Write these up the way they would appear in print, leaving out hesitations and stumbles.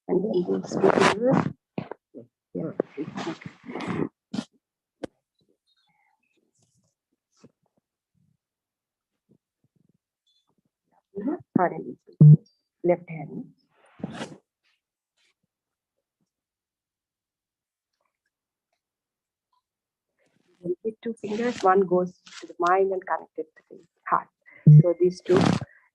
And then these two fingers. Yeah. Sorry, left hand. With two fingers, one goes to the mind and connected to the heart. So these two,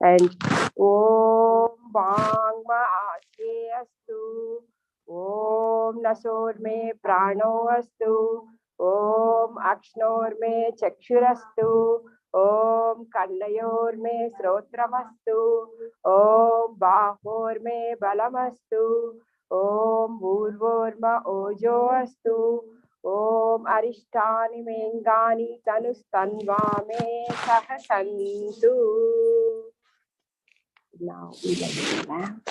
and Om Bang Ma Ase Astu, Om Nasor Me Prano Astu, Om Akshnor Me Chakshurastu, Om Kannayor Me Srotramastu, Om Bahor Me Balamastu, Om Bhurvorma Ojo Astu, Om Arishtani Mengani Tanustanva Me Sahasantu. Now we let it lamp.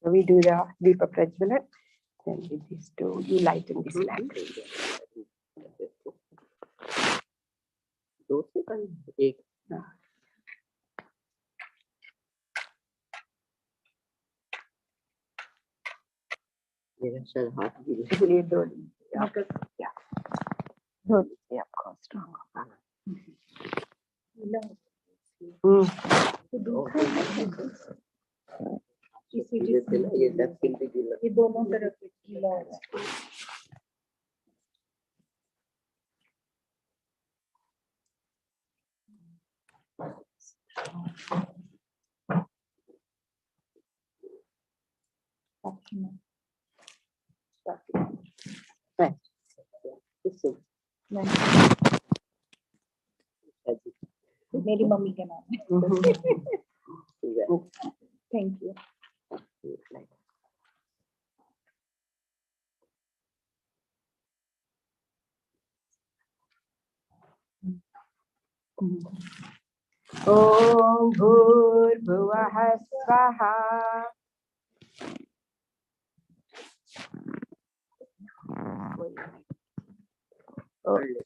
So we do the Deepa Prajvalan. Then with these two, you lighten this lamp. Yeah. Yeah, of course, strong. ये दोनों तरफ गीला हो रहा है। मेरी mummy के नाम है। Thank you. Om Bhurbhuvah Swaha.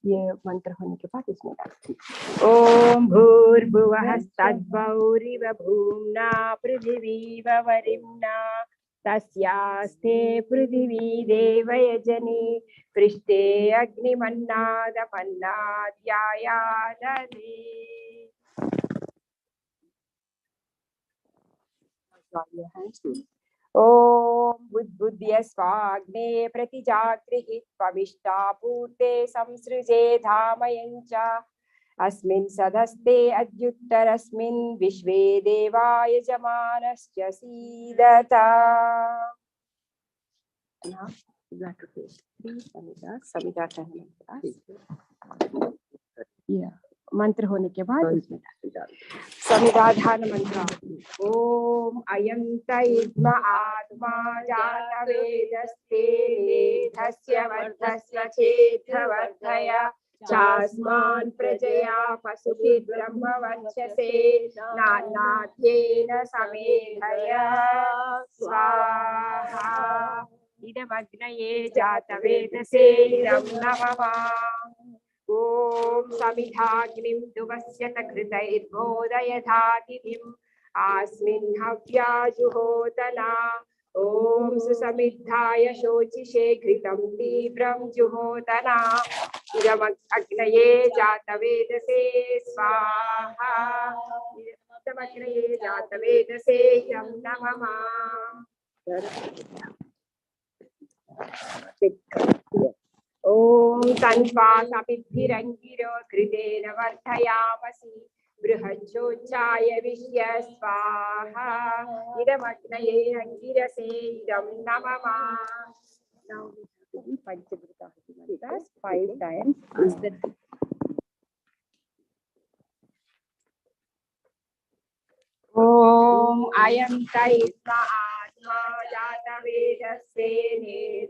ये मंत्र होने के बाद इसमें डालते हैं। ओम भूर्भुवः तद्भौरिव भूम्ना पृथिवीव वरिम्ना तस्यास्ते पृथिवी देवयजने पृष्ठे अग्निमन्नादपन्नाद्यायादधे। Om Budbudya Swagne Pratijagrihit Pavishta Purte Samsrije Dhamayancha Asmin Sadaste Adyuttarasmin Vishve Devaya Jamanasya Sidata. Now you have to face 3 Samhita Dharma. Yeah. मंत्र होने के बाद समिधाधान मंत्र ओम अयं तैद्म आत्मा जातवेदस्ते धस्य वर्धस्य चेद्धवर्धय चास्मान् प्रजया पशुभिः ब्रह्मवर्चसे नानाद्येन समेधय स्वाहा इदमग्नये जातवेदसे इदं नमः Om Samidhagnim Duvasyata Kritairbodayathativim Asmin Havya Juhotana Om Susamidhaya Shochishe Kritam Tibram Juhotana Idam Agnaye Jatavedase Swaha Idam Agnaye Jatavedase Idam Namama. Om Tanpa Sapidhirangiro Kritena Varthayamasi Brihachochaya Vishya Swaha Idam Agnaye Angirase Idam Namama. Now we have to do Panchabhuta 5 times. Is that Om Ayam Taitma Jatavedase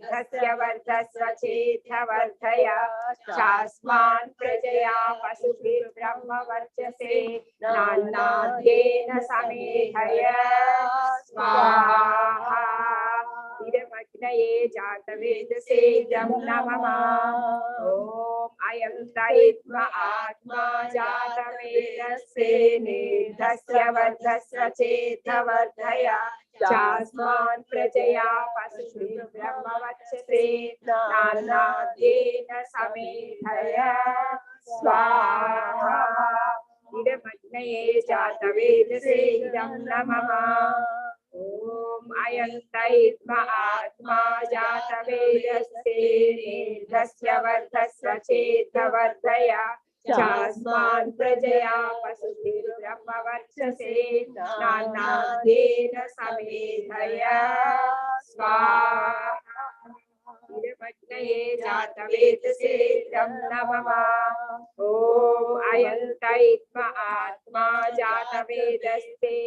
Dhasya Vardhasva Chetha Vardhaya Chasman Prajaya Pasubhi Brahma Varchase Nanadyena Samedhaya Swaha Idam Agnaye Jatavedase Idam Namama. Om अयं तैत्म आत्मा जातवेदस्ते निर्धस्य वर्धस्य चेतवर्धया चास्मान् प्रजया पशुभिर्ब्रह्मवक्षसे नानाद्येन समेधया स्वाहा इदमग्नये जातवेदसे इदं न मम ॐ अयं तैत्म आत्मा जातवेदस्ते निर्धस्य वर्धस्य चेतवर्धया चास्मान् प्रजया पशुभिर्ब्रह्मवक्षसे नानाद्येन समेधया स्वाहा इदमग्नये जातवेदसे इदं न मम ॐ अयं तैत्म आत्मा जातवेदस्ते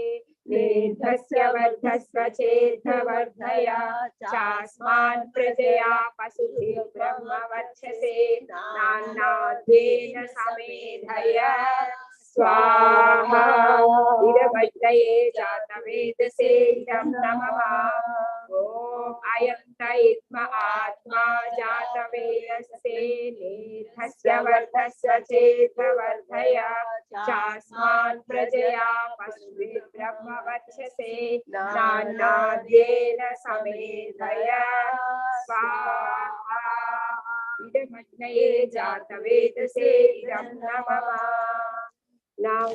निर्धस्य वर्धस्य चेतवर्धया चास्मान् प्रजया पशुभिर्ब्रह्मवक्षसे नानाद्येन समेधया स्वाहा इदमग्नये जातवेदसे इदं न मम ॐ अयं तैत्म आत्मा जातवेदस्ते निर्धस्य वर्धस्य चेतवर्धया चास्मान् प्रजया पशुभिर्ब्रह्मवक्षसे नानाद्येन समेधया स्वाहा इदमग्नये जातवेदसे इदं न मम. Now we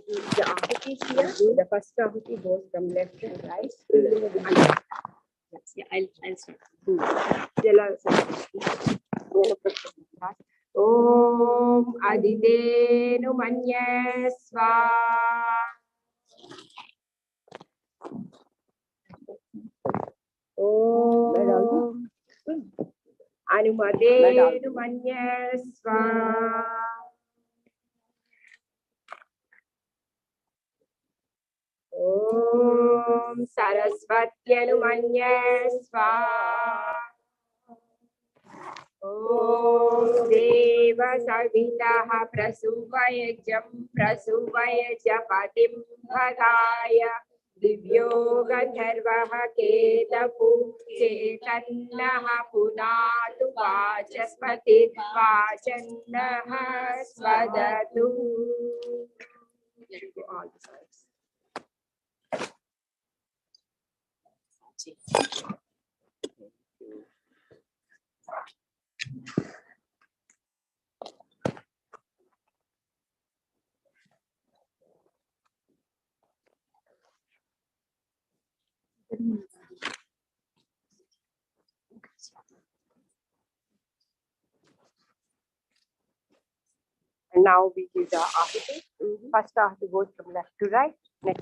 do the ahuti here. The first ahuti goes from left to right. Yes, yeah, I'll start. Om Aditenu Manya Swaha. Om Anumadenu Manya Swaha. Om Saraswatyanu Manya Swaha. Om Deva Savitaha Prasuvayajam Prasuvayajapatim Bhagaya Divyo Gandharvaha Ketapu Chetannaha Punatu Vachaspati Vachannaha Swadatu. All the sides. And now we give the ahuti. First ahuti goes from left to right. Next,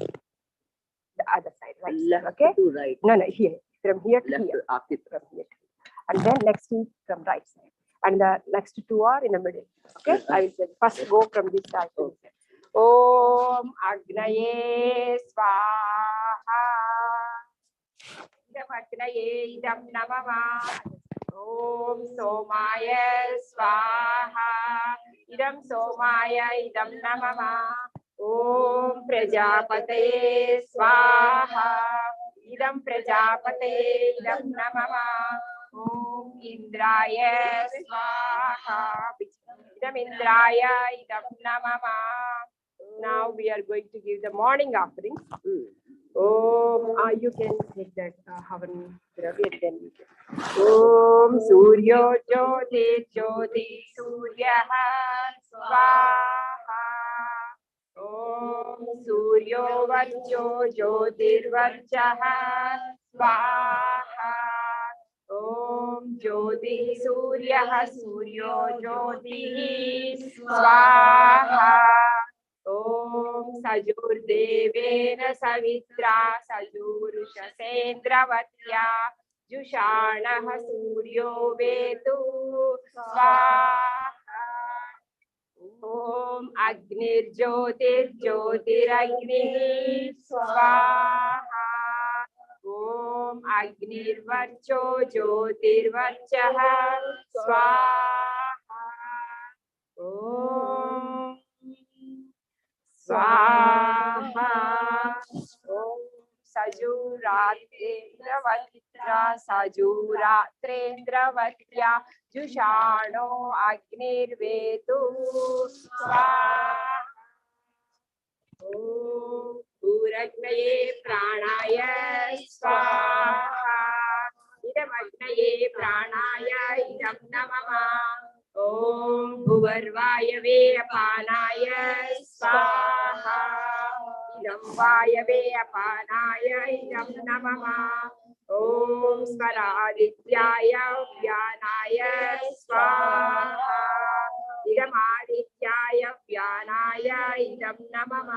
the other side, right? Left Okay. to right. No, here. From here to Left here. to after. From here to here. And then next is from right side. And the next two are in the middle. Okay. I will say first go from this side. Om Agnaye Swaha. Idam Agnaye Idam Namama. Om Somaya Swaha. Idam Somaya Idam Namama. Om Prajapate Swaha. Idam Prajapate Idam Namama. Om Indraya Swaha. Idam Indraya Idam Namama. Now we are going to give the morning offerings. You can take that Havan Dravi and then you can. Om Suryo Jyoti Jyoti Suryaha Swaha. Om Suryo Varcho Jyotirvarchaha Swaha. Om Jyoti Suryaha Suryo Jyoti Swaha. Om Sajurdevena Savitra Sajurushasendravatiya Jushanaha Suryo Vetu Swaha. Om Agnir Jyotir Jyotiragni Swaha. Om Agnir Varcho Jyotirvarchaha Swaha. Om Swaha. Om Sajuratrendravatra Sajuratrendravatiya जुषाणो अग्निर्वेतु स्वाहा। ॐ भूरग्नये प्राणाय स्वाहा। इदमग्नये प्राणाय इदं नमः। ॐ भुवर्वायवे अपानाय स्वाहा। इदं वायवे अपानाय इदं नमः। ॐ स्वरादित्याय व्यानाय स्वाहा। इदमादित्याय व्यानाय इदं नमः।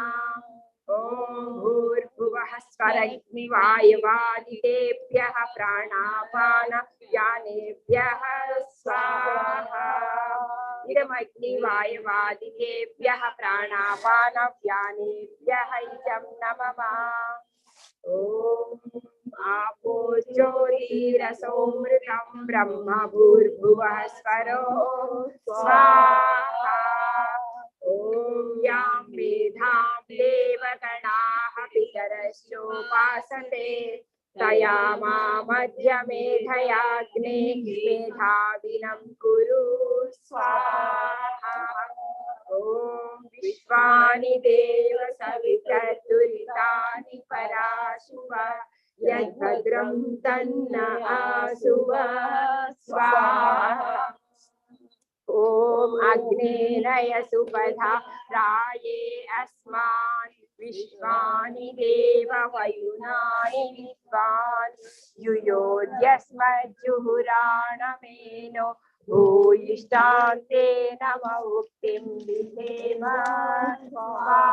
ॐ भूर्भुवः स्वरग्निवायुवादितेभ्यः प्राणापानव्यानेभ्यः स्वाहा। इदमग्निवायुवादितेभ्यः प्राणापानव्यानेभ्यः इदं नमः। ॐ आपो ज्योतिरसोमृतं ब्रह्म भूर्भुवः स्वरो स्वाहा। ॐ यां मेधां देवगणाः पितरश्चोपासते तया मध्यमेधयाग्ने मेधाविनं कुरु स्वाहा। ॐ विश्वानि देव सवितर्दुरितानि पराशुव यद्भद्रं तन्न आसुव स्वाहा। ॐ अग्नेरय सुपथा राये अस्मान् विश्वानि देव वयुनानि विद्वान् युयोध्यस्मज्जुहुराणमेनो भूयिष्ठान्ते नम उक्तिं विधेम स्वाहा।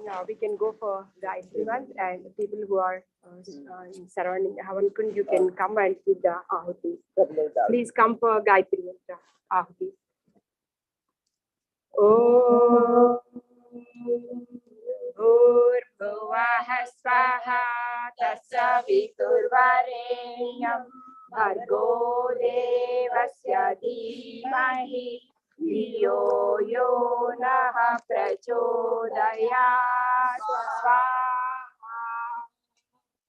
Now we can go for Gayatri month, and the people who are surrounding the Havan Kund, you can come and give the ahuti. Please come for Gayatri mantra ahuti. Om Bhurbhuvah Swaha Tassaviturvarenyam Bhargo Devasya Dhimahi धियो यो नः प्रचोदयात् स्वाहा।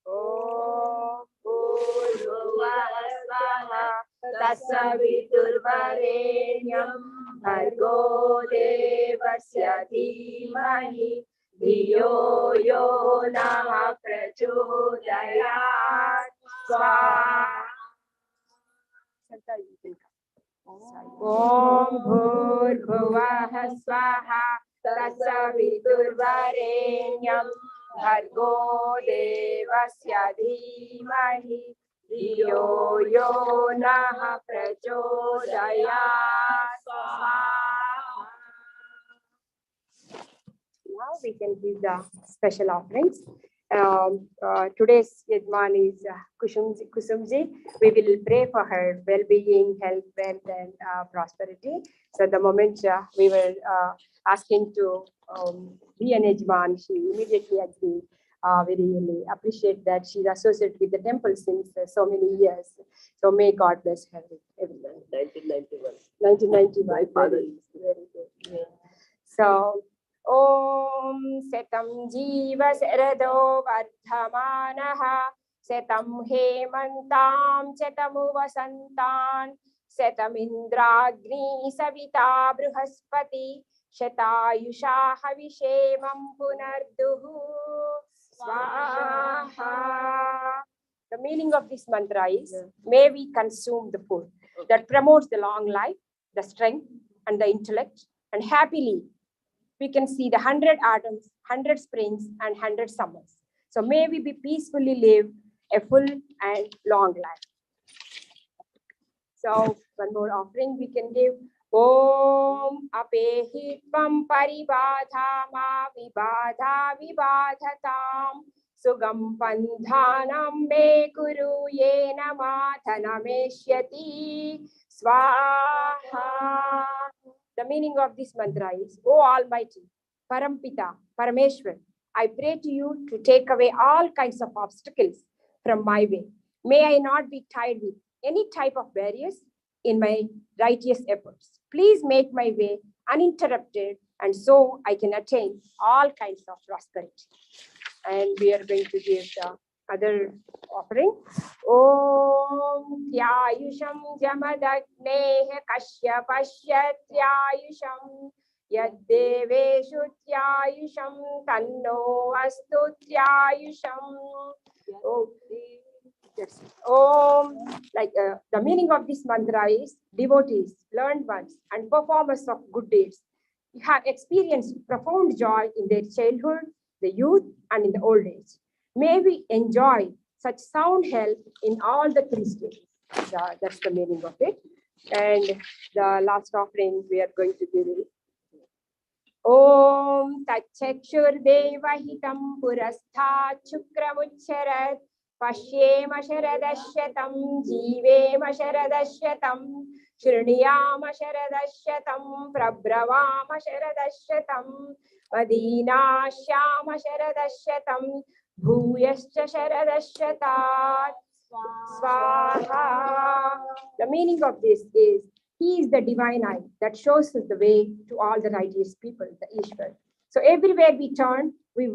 ॐ भूर्भुवः स्वः तत्सवितुर्वरेण्यं भर्गो देवस्य धीमहि धियो यो नः प्रचोदयात् स्वाहा। ॐ भूर्भुवः स्वः तत्सवितुर्वरेण्यं भर्गो देवस्य धीमहि धियो यो नः प्रचोदयात् स्वाहा। Now we can give the special offerings. Today's Yajman is Kusumji. We will pray for her well-being, health, wealth, and prosperity. So the moment we were asking to be an Yajman, she immediately agreed. We really appreciate that she's associated with the temple since so many years. So may God bless her with everyone. 1991. 1991. My father is very good. Yeah. So. Om Setam Jiva Sarado Vardhamanaha Setam Hemantam Setamu Vasantan Setam Indragni Savita Bruhaspati Shatayusha Havishemam Punarduhu Swaha. The meaning of this mantra is, may we consume the food that promotes the long life, the strength, and the intellect, and happily we can see the 100 autumns, 100 springs, and 100 summers. So may we be peacefully live a full and long life. So one more offering we can give. Om apehitvam paribadha ma vibadha vibadhatam sugam pandhanam me kuru yena mathanameshyati swaha. The meaning of this mantra is, O Almighty, Parampita, Parameshwar, I pray to you to take away all kinds of obstacles from my way. May I not be tied with any type of barriers in my righteous efforts. Please make my way uninterrupted, and so I can attain all kinds of prosperity. And we are going to give the Other offering. Om Tyayusham Jamadagneha Kashyapasyatyayusham Yaddeveshu Tyayusham Tanno Astu Tyayusham. Oh, yes. The meaning of this mantra is devotees, learned ones, and performers of good deeds have experienced profound joy in their childhood, the youth, and in the old age. May we enjoy such sound health in all the three stages. That's the meaning of it. And the last offering we are going to give it. Om Tachakshur Devahitam Purastha Chukramucharat Pashyema Sharadashyatam Jivema Sharadashyatam Shruniyama Sharadashyatam Prabravama Sharadashyatam Madina Shyama Sharadashyatam Bhuyascha Sharadashyatat Swaha. The meaning of this is he is the divine eye that shows us the way to all the righteous people, the Ishwar. So everywhere we turn, we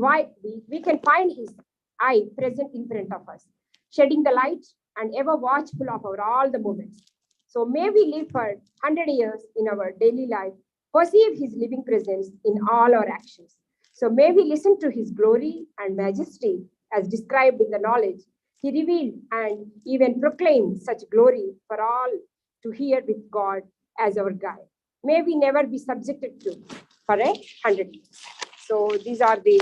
can find his eye present in front of us, shedding the light and ever watchful of all the moments. So may we live for 100 years in our daily life, perceive his living presence in all our actions. So may we listen to his glory and majesty as described in the knowledge he revealed and even proclaimed such glory for all to hear with God as our guide. May we never be subjected to for 100 years. So these are the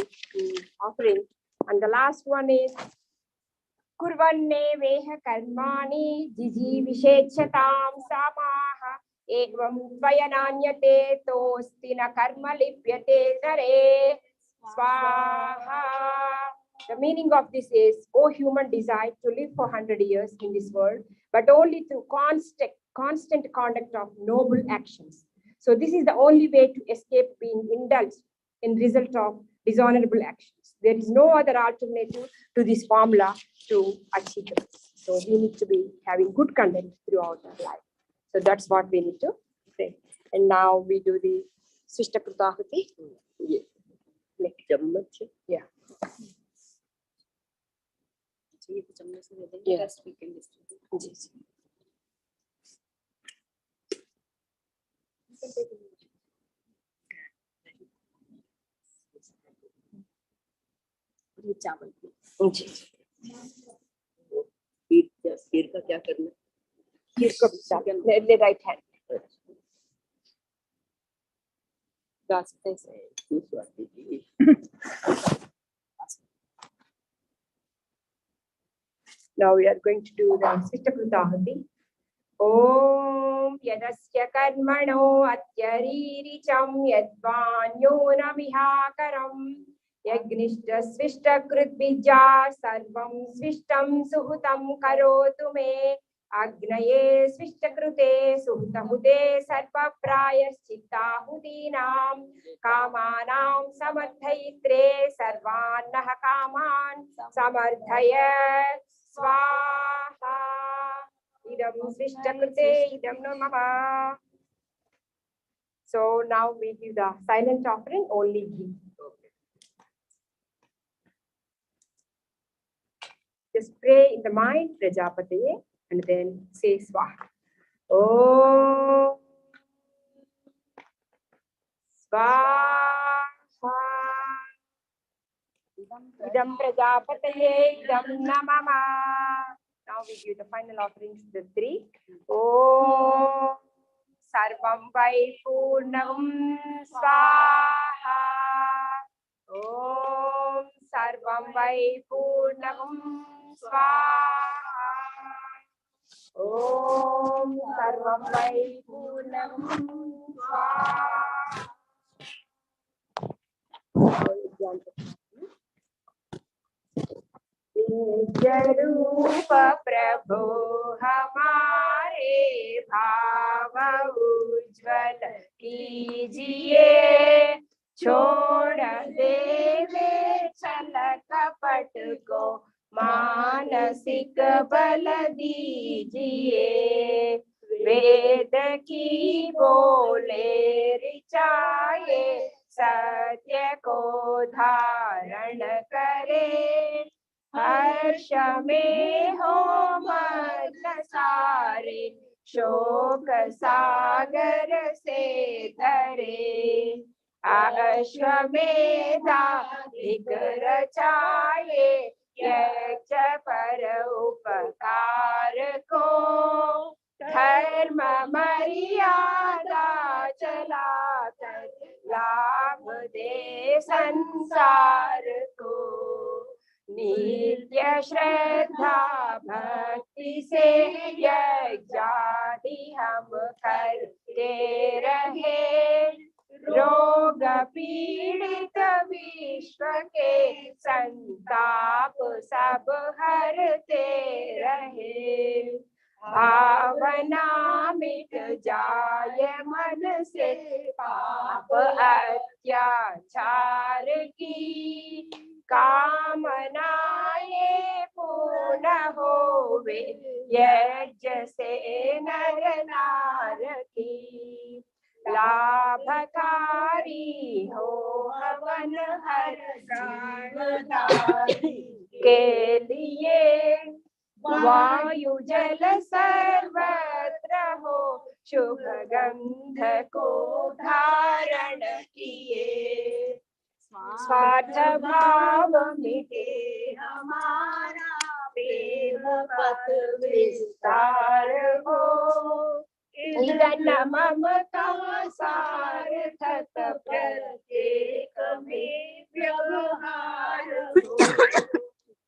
offerings. And the last one is Kurvanne veha karmani jiji vishechhatam samaha evam tvayananyate tostina karma lipyate tare swaha. The meaning of this is, O human, desire to live for 100 years in this world, but only through constant conduct of noble actions. So this is the only way to escape being indulged in result of dishonorable actions. There is no other alternative to this formula to achieve this. So we need to be having good conduct throughout our life. So that's what we need to pray. And now we do the Swishta Krutahuti. Yeah. Yeah. Rest we can distribute. Yes. ये चावल खीर का क्या करना? खीर को right hand Now we are going to do the Svitakritahati. Om Yadasya Karmano Atyariricham Yadvanyo Namihakaram Yagnishta Svishtakrit Bija Sarvam Svishtam Suhutam Karotu Me Agnaye Svishtakrute Suhutahude Sarva Prayas Chittahudinam Kamanam Samarthaitre Sarvanaha Kaman Samarthayat Swaha Idam Svishtakrute Idam Namama. So now we give the silent offering, only ghee. Just pray in the mind, Prajapati, and then say Swaha. Om Swaha Idam Prajapataye Idam Namama. Now we give the final offerings, the three. Om Sarvam Vai Purnam Swaha. Om Sarvam Vai Purnam Swaha. Om Sarvam Vai Purnam Swaha. रूप प्रभो हमारे भाव उज्ज्वल कीजिए छोड़ देवे छल कपट को मानसिक बल दीजिए वेद की बोले ऋचाए सत्य को धारण करे हर्ष में हो मग्न सारे, शोक सागर से तरे। अश्वमेधाधिक रचाए, यज्ञ पर उपकार को। धर्म मर्यादा चलाकर, लाभ दे संसार को। नित्य श्रद्धा भक्ति से यज्ञादि हम करते रहे। रोग पीड़ित विश्व के संताप सब हरते रहे। भावना मिट जाय मन से, पाप अत्याचार की। कामनाएं पूर्ण होवे, यज्ञ से नर नार की। लाभकारी हो हवन हर प्राणधारी के लिए। वायु जल सर्वत्र हो, शुभ गंध को धारण किए। स्वार्थ भाव मिटे हमारा, प्रेम पथ विस्तार हो। इदन ममता सार्थक, प्रत्येक में व्यवहार हो।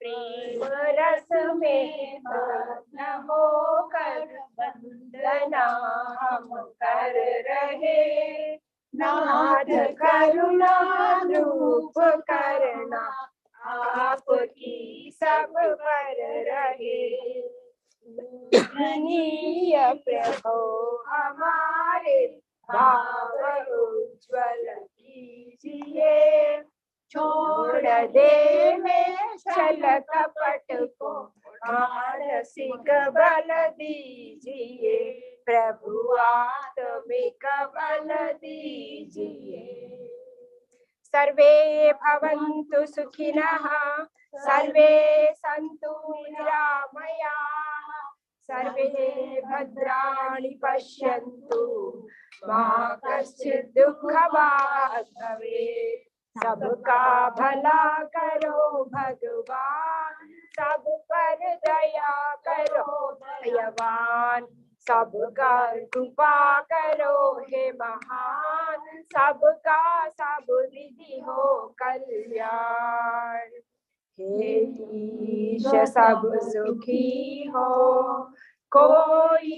प्रेम रस में मग्न होकर, वंदना हम कर रहे। नाथ करुणा रूप करना, आपकी सब पर रहे। पूजनीय प्रभु हमारे, भाव उज्ज्वल कीजिए। छोड़ दे में छल कपट को, मानसिक बल दीजिए। प्रभु आत्मिक बल दीजिए। सर्वे भवन्तु सुखिनः, सर्वे सन्तु निरामयाः, सर्वे भद्राणि पश्यन्तु, मा कश्चित् दुःखभाग् भवेत्। सबका भला करो भगवान, सब पर दया करो दयावान। सबका कृपा करो हे महान, सबका सब विधि हो कल्याण। हे ईश सब सुखी हो, कोई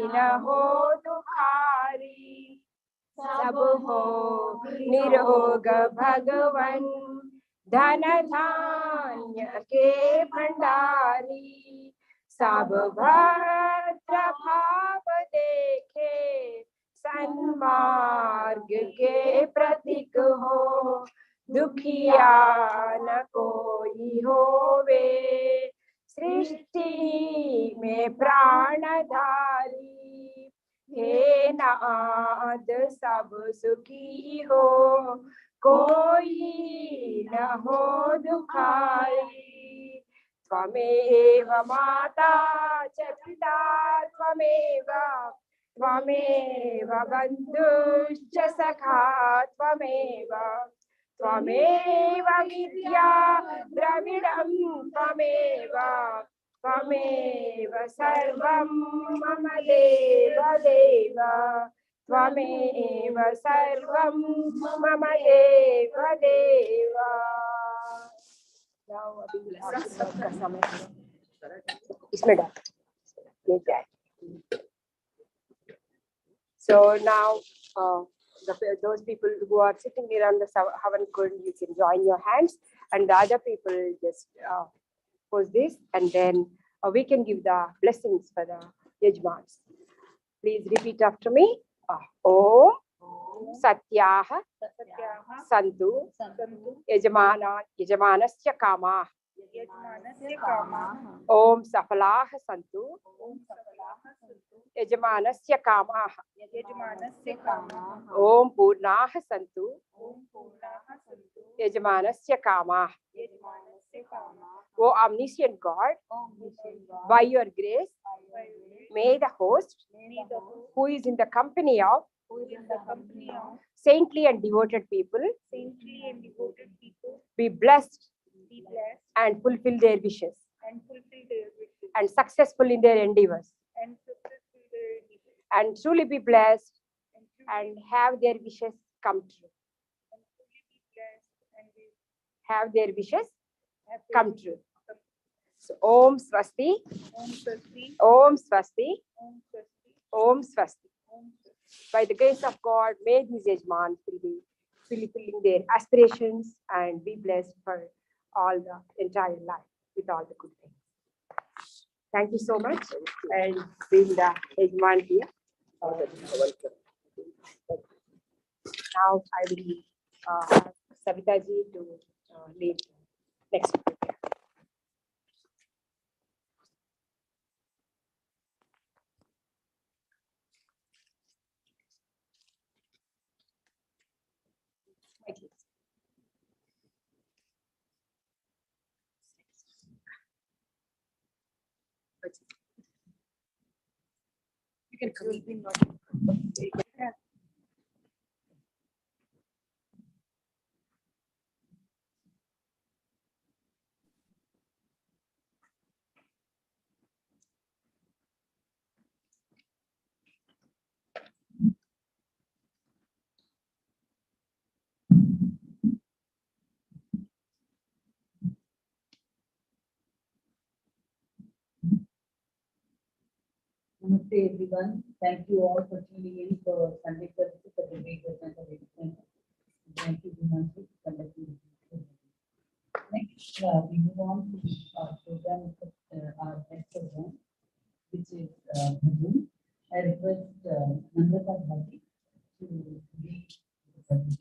न हो दुखारी। सब हो निरोग भगवन, धन धान्य के भंडारी। सब भद्र भाव देखे, सन्मार्ग के प्रतीक हो। दुखिया न कोई होवे, सृष्टि में प्राणधारी। हे नाथ सब सुखी हो, कोई न हो दुखारी। त्वमेव माता च पिता त्वमेव, त्वमेव बन्धुश्च सखा त्वमेव। त्वमेव विद्या द्रविणं त्वमेव, त्वमेव सर्वं मम देव देव। त्वमेव सर्वं मम देव देव। आशीर्वाद का समय इसमें डाल ले जाए। So now those people who are sitting around the Havan Kund, you can join your hands, and the other people just pose this, and then we can give the blessings for the Yajmans. Please repeat after me. Om Satyaha Santu Yajmanasya Kama. Om Safalaha Santu Yajmanasya Kama. Om Purnaha Santu Yajmanasya Kama. O omniscient God, omniscient God, by your grace, by your grace, may the host, may the host who is in the company of who is in the company of saintly and devoted people, saintly and devoted people be blessed be blessed and fulfill their wishes, and fulfill their wishes and successful in their endeavors, and successful their endeavors and truly be blessed and truly and have their wishes come true. and truly be blessed and will Have their wishes have their come wishes true. come true. So, Om Swasti, Om Swasti, Om Swasti, Om Swasti, Om Swasti. Om Swasti. By the grace of God, may these Yajmans will be fulfilling their aspirations and be blessed for all the entire life with all the good things. Thank you so much, and being the Yajman here. Now I will ask Savita ji to lead next. You can come. Namaste everyone. Thank you all for tuning in for Sunday services at the Vedic Center. Thank you, Namaste, for conducting this. Next, we move on to our program, our next program, which is Bhajan. I request Nandata Bhaji to lead the Bhajan.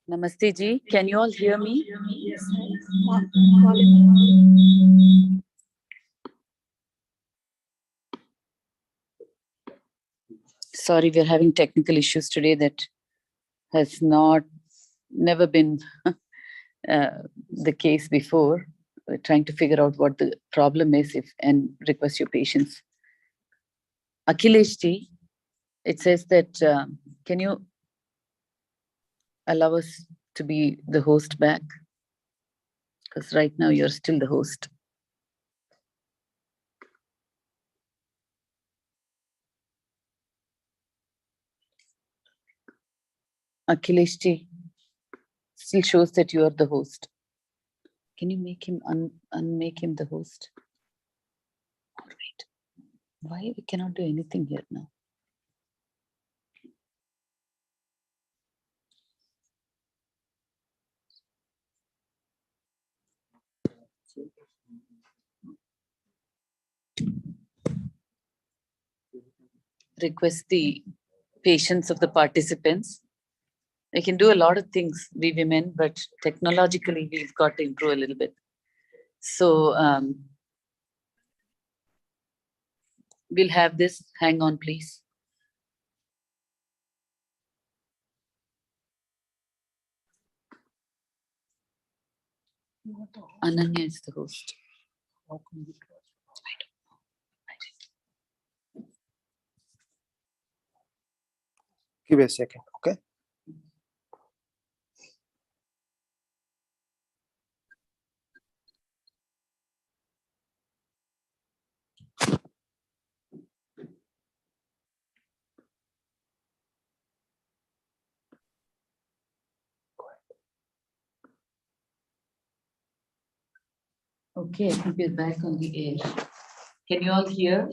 Namaste ji, can you all hear me? Sorry, we're having technical issues today that has never been the case before. We're trying to figure out what the problem is and request your patience. Akhilesh ji, it says that, can you allow us to be the host back? Because right now you're still the host. Akhileshji still shows that you are the host. Can you make him unmake him the host? All right. Why we cannot do anything here now? Request the patience of the participants. They can do a lot of things, we women, but technologically we've got to improve a little bit. So we'll have this. Hang on, please. Ananya is the host. I don't know. Give me a second, okay? Okay, I think we're back on the air. Can you all hear?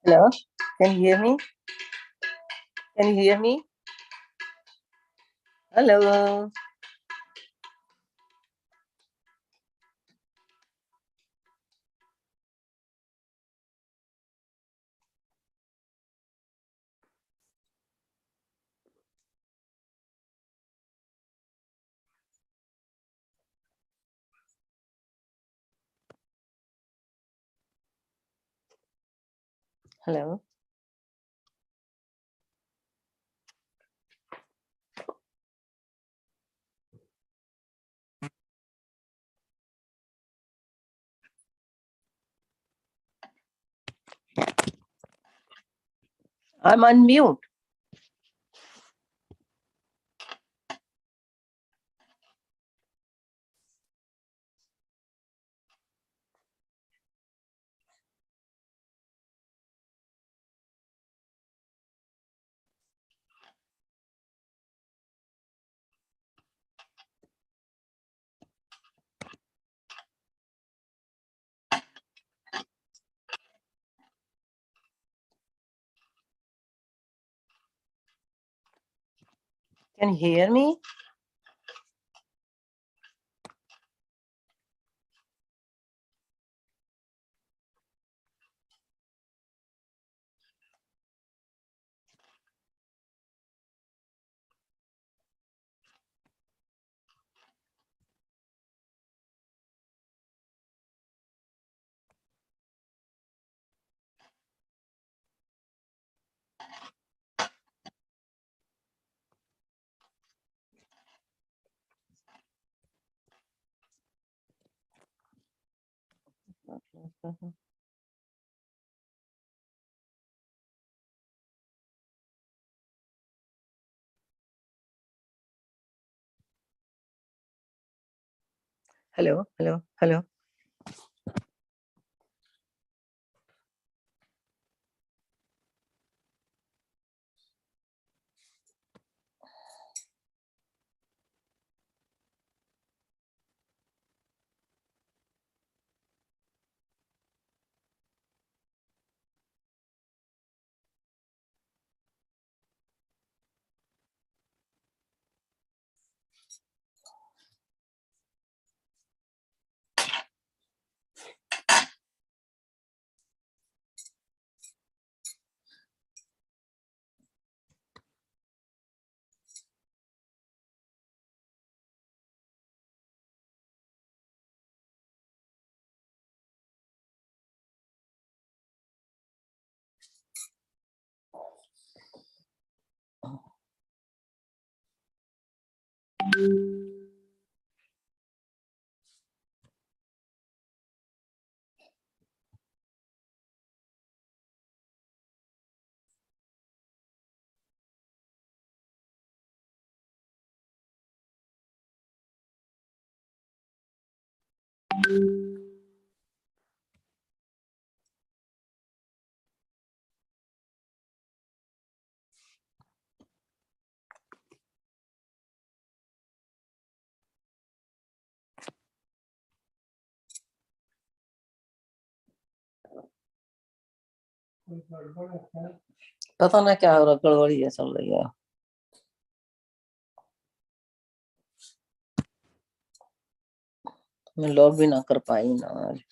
Hello, can you hear me? Can you hear me? Hello. Hello. I'm on mute. Can you hear me? Hello, hello, hello. पता ना क्या हो रहा, गड़बड़ी है चल रही है। मैं लॉग भी ना कर पाई ना आज।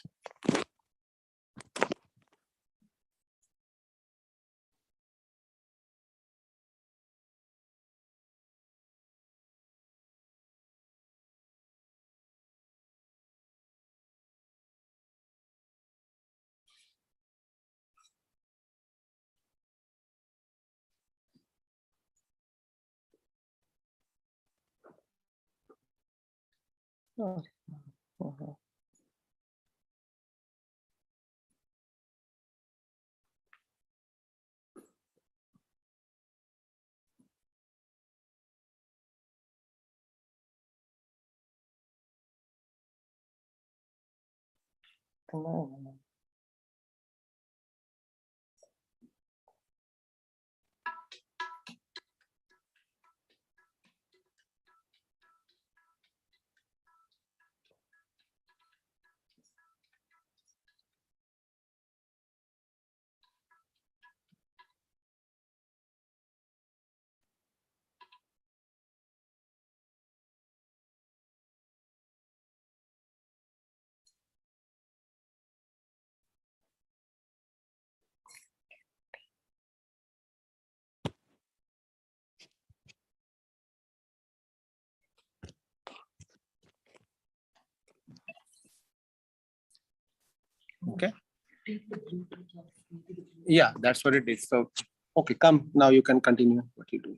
Okay. Yeah, that's what it is. So, okay, come now. You can continue what you do.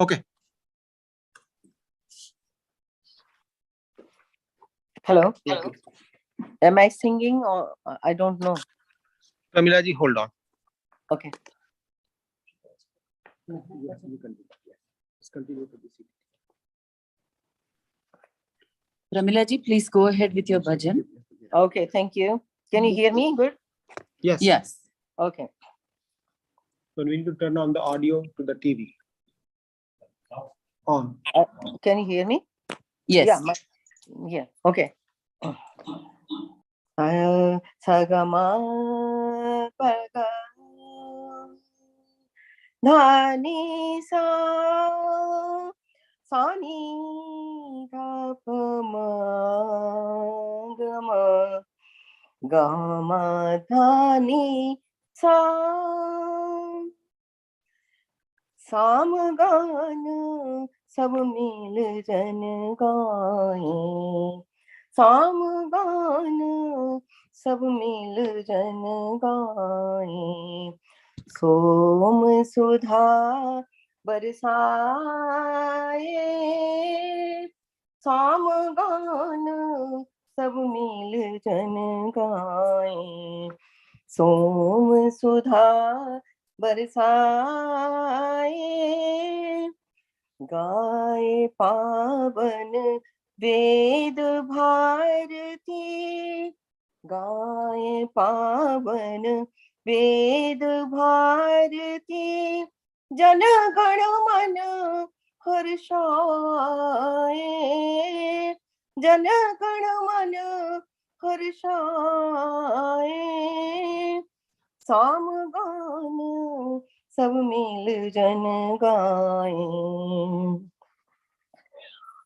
Okay. Hello. Am I singing or I don't know? Pramila ji, hold on. Okay. Yes, you can do that. Yes. Just continue to be seated. Pramila ji, please go ahead with your bhajan. Okay, thank you. Can you hear me? Good. Yes. Yes. Okay. So we need to turn on the audio to the TV. On. Can you hear me? Yes. Yeah. Yeah. Okay. Sagama paga dhani sa sani dha pama gama gama dhani sa सामगान सब मिल जन गाए सामगान सब मिल जन गाए सोम सुधा बरसाए सामगान सब मिल जन गाए। सोम सुधा बरसाए, गाए पावन वेद भारती। गाए पावन वेद भारती, जन गण मन हर्षाए। जन गण मन हर्षाए, साम गान सब मिल जन गाए।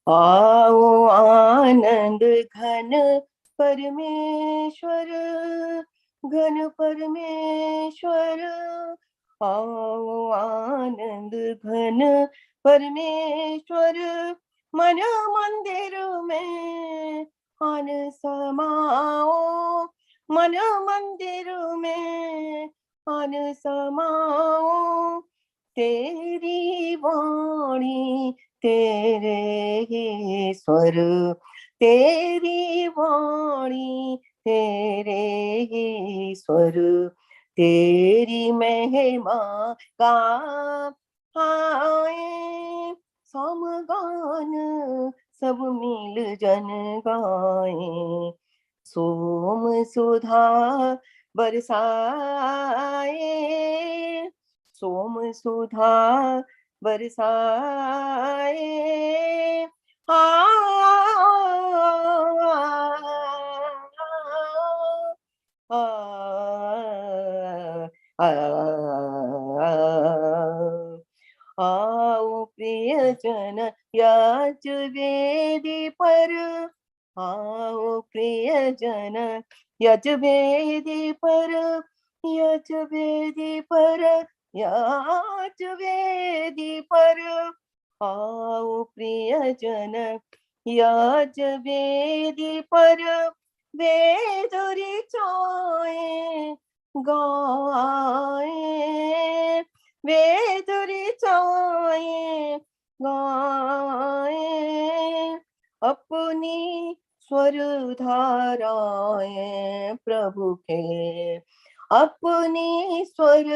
आओ आनंद घन परमेश्वर, घन परमेश्वर। आओ आनंद घन परमेश्वर, मन मंदिर में आन समाओ। मन मंदिर में आन समाओ, तेरी वाणी तेरे ही स्वर। तेरी वाणी तेरे ही स्वर, तेरी महिमा गाए। समगान सब मिल जन गाए। सोम सुधा बरसाए, सोम सुधा बरसाए। आओ प्रियजन याच वेदी पर। आओ प्रियजन यज वेदी पर। यज वेदी पर, यज वेदी पर। आओ प्रियजन यज वेदी पर। वेद ऋचाएं गाए, वेद ऋचाएं गाए। अपनी स्वर धाराएं प्रभु के, अपनी स्वर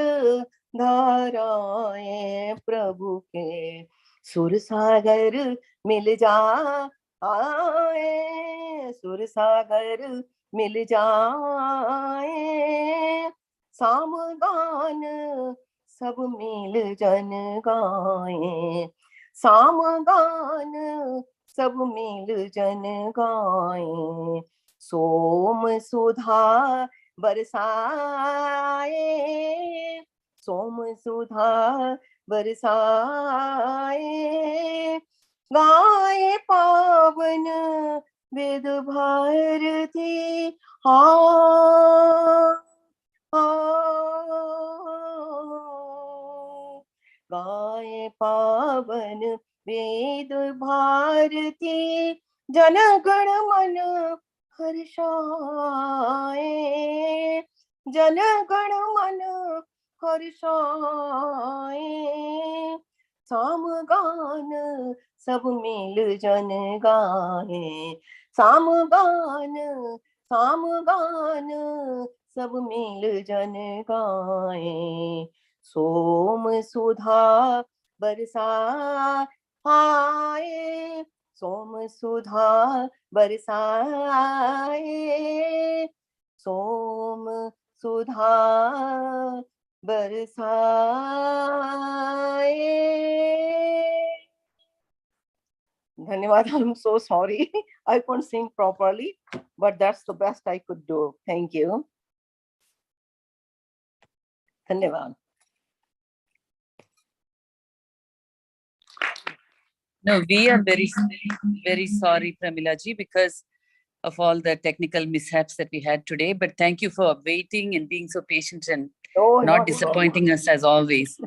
धाराएं प्रभु के। सुर सागर मिल जाए, सुर सागर मिल जाए। साम गान सब मिल जन गाए। साम गान सब मिल जन गाए। सोम सुधा बरसाए, सोम सुधा बरसाए। गाए पावन वेद भारती। हाँ गाए पावन वेद भारती, जन गण मन हर्षाए। जन गण मन हर्षाए, साम गान सब मिल जन गाए। साम गान, साम गान सब मिल जन गाए। सोम सुधा बरसाए, सोम सुधा बरसाए। सोम सुधा बरसाए। धन्यवाद. I'm so sorry. I couldn't sing properly, but that's the best I could do. Thank you. धन्यवाद. No, we are very sorry, Pramila ji, because of all the technical mishaps that we had today. But thank you for waiting and being so patient and Oh, not disappointing us as always.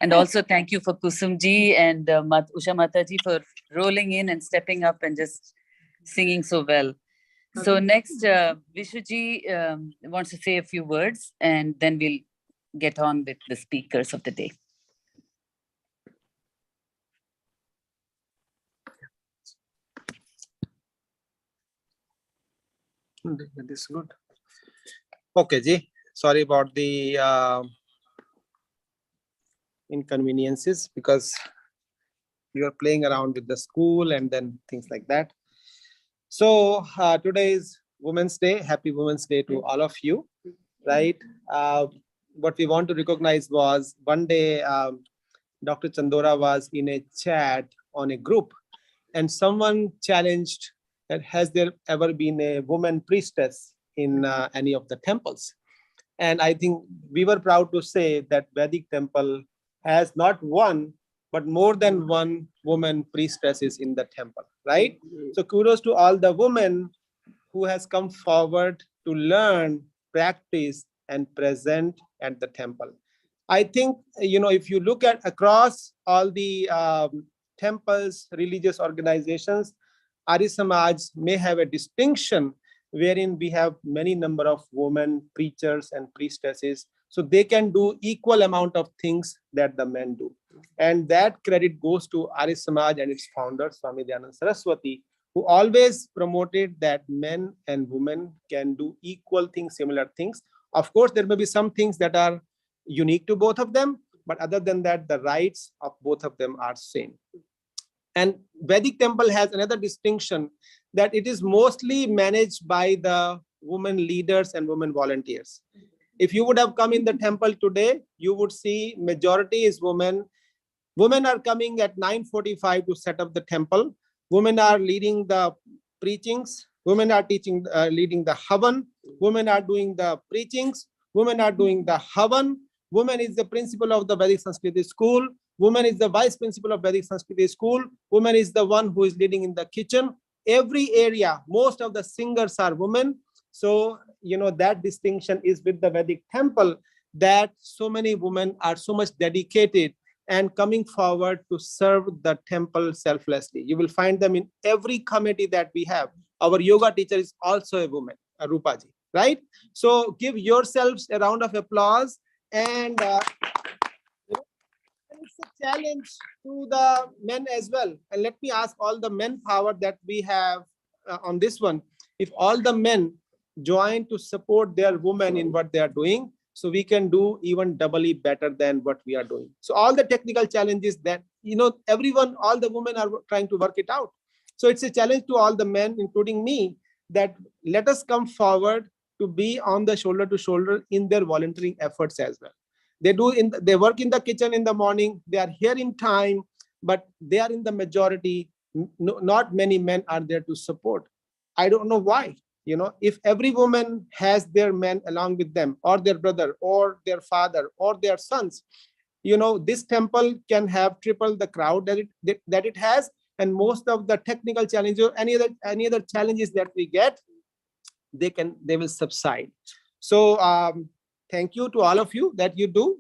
And also thank you for Kusum ji and Usha Mata ji for rolling in and stepping up and just singing so well. So next, Vishu ji wants to say a few words, and then we'll get on with the speakers of the day. This is good. Okay, Ji. Sorry about the inconveniences because you are playing around with the school and then things like that. So today is Women's Day. Happy Women's Day to all of you, right? What we want to recognize was one day Dr. Chandora was in a chat on a group and someone challenged that has there ever been a woman priestess in any of the temples? And I think we were proud to say that Vedic temple has not one, but more than one woman priestess is in the temple, right? So kudos to all the women who has come forward to learn, practice, and present at the temple. I think, if you look at across all the temples, religious organizations, Arya Samaj may have a distinction wherein we have many number of women preachers and priestesses, so they can do equal amount of things that the men do. And that credit goes to Arya Samaj and its founder, Swami Dayananda Saraswati, who always promoted that men and women can do equal things, similar things. Of course, there may be some things that are unique to both of them, but other than that, the rights of both of them are same. And Vedic temple has another distinction that it is mostly managed by the women leaders and women volunteers. If you would have come in the temple today, you would see majority is women. Women are coming at 9:45 to set up the temple. Women are leading the preachings. Women are leading the Havan. Women are doing the preachings. Women are doing the Havan. Woman is the principal of the Vedic Sanskriti school. Woman is the vice principal of Vedic Sanskriti school. Woman is the one who is leading in the kitchen. Every area, most of the singers are women. So, that distinction is with the Vedic temple, that so many women are so much dedicated and coming forward to serve the temple selflessly. You will find them in every committee that we have. Our yoga teacher is also a woman, Rupaji, right? So give yourselves a round of applause. And it's a challenge to the men as well. And let me ask all the men power that we have on this one. If all the men join to support their women in what they are doing, so we can do even doubly better than what we are doing. So all the technical challenges that, everyone, all the women are trying to work it out. So it's a challenge to all the men, including me, that let us come forward to be on the shoulder to shoulder in their volunteering efforts as well. They work in the kitchen in the morning, they are here in time, but they are in the majority. Not many men are there to support. I don't know why. If every woman has their men along with them, or their brother, or their father, or their sons, this temple can have triple the crowd that it has, and most of the technical challenges or any other challenges that we get, they will subside. So thank you to all of you that you do.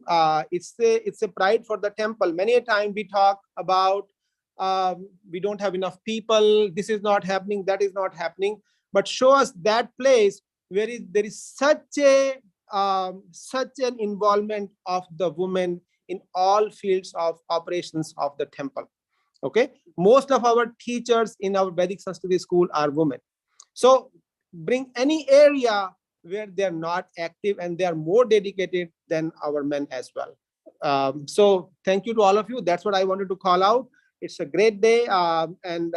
It's a pride for the temple. Many a time we talk about we don't have enough people, this is not happening, that is not happening. But show us that place where there is such an involvement of the women in all fields of operations of the temple. Okay, most of our teachers in our Vedic Sanskriti school are women. So bring any area where they are not active and they are more dedicated than our men as well. So thank you to all of you. That's what I wanted to call out. It's a great day, and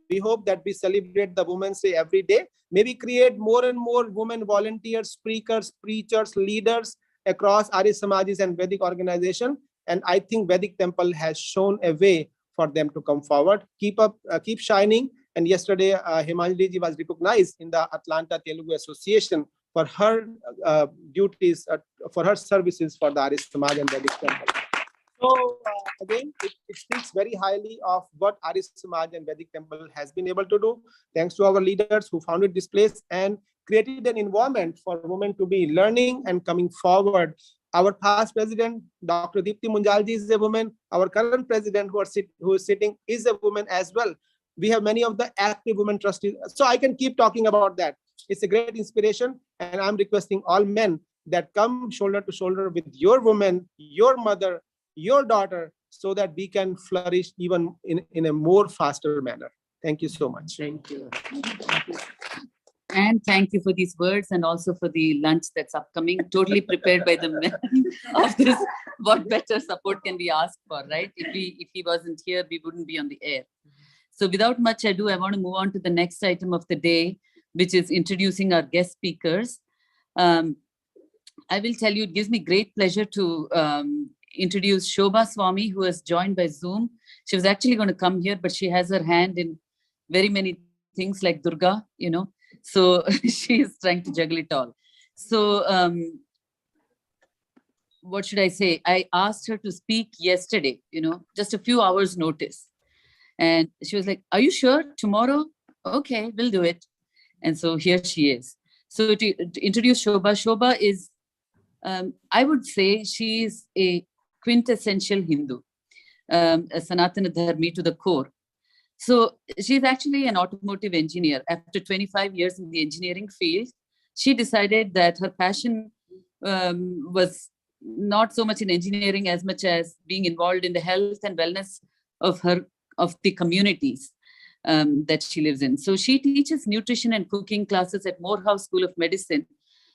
we hope that we celebrate the Women's Day every day. Maybe create more and more women volunteers, speakers, preachers, leaders across Arya Samajis and Vedic organization. And I think Vedic temple has shown a way for them to come forward. Keep shining. And yesterday, Himanjali ji was recognized in the Atlanta Telugu Association for her duties, for her services for the Arya Samaj and Vedic temple. So again, it speaks very highly of what Arya Samaj and Vedic temple has been able to do. Thanks to our leaders who founded this place and created an environment for women to be learning and coming forward. Our past president, Dr. Deepti Munjalji, is a woman. Our current president who is sitting is a woman as well. We have many of the active women trustees. So I can keep talking about that. It's a great inspiration. And I'm requesting all men that come shoulder to shoulder with your woman, your mother, your daughter, so that we can flourish even in a more faster manner. Thank you so much. Thank you. And thank you for these words and also for the lunch that's upcoming. Totally prepared by the men of this. What better support can we ask for, right? If he wasn't here, we wouldn't be on the air. So without much ado, I want to move on to the next item of the day, which is introducing our guest speakers. I will tell you, it gives me great pleasure to introduce Shobha Swami, who has joined by Zoom. She was actually going to come here, but she has her hand in very many things like Durga, you know. So she is trying to juggle it all. So what should I say? I asked her to speak yesterday, you know, just a few hours notice. And she was like, are you sure? Tomorrow? Okay, we'll do it. And so here she is. So to introduce Shobha, Shobha is, I would say she is a quintessential Hindu, a Sanatana Dharma to the core. So she's actually an automotive engineer. After 25 years in the engineering field, she decided that her passion was not so much in engineering as much as being involved in the health and wellness of the communities that she lives in. So she teaches nutrition and cooking classes at Morehouse School of Medicine,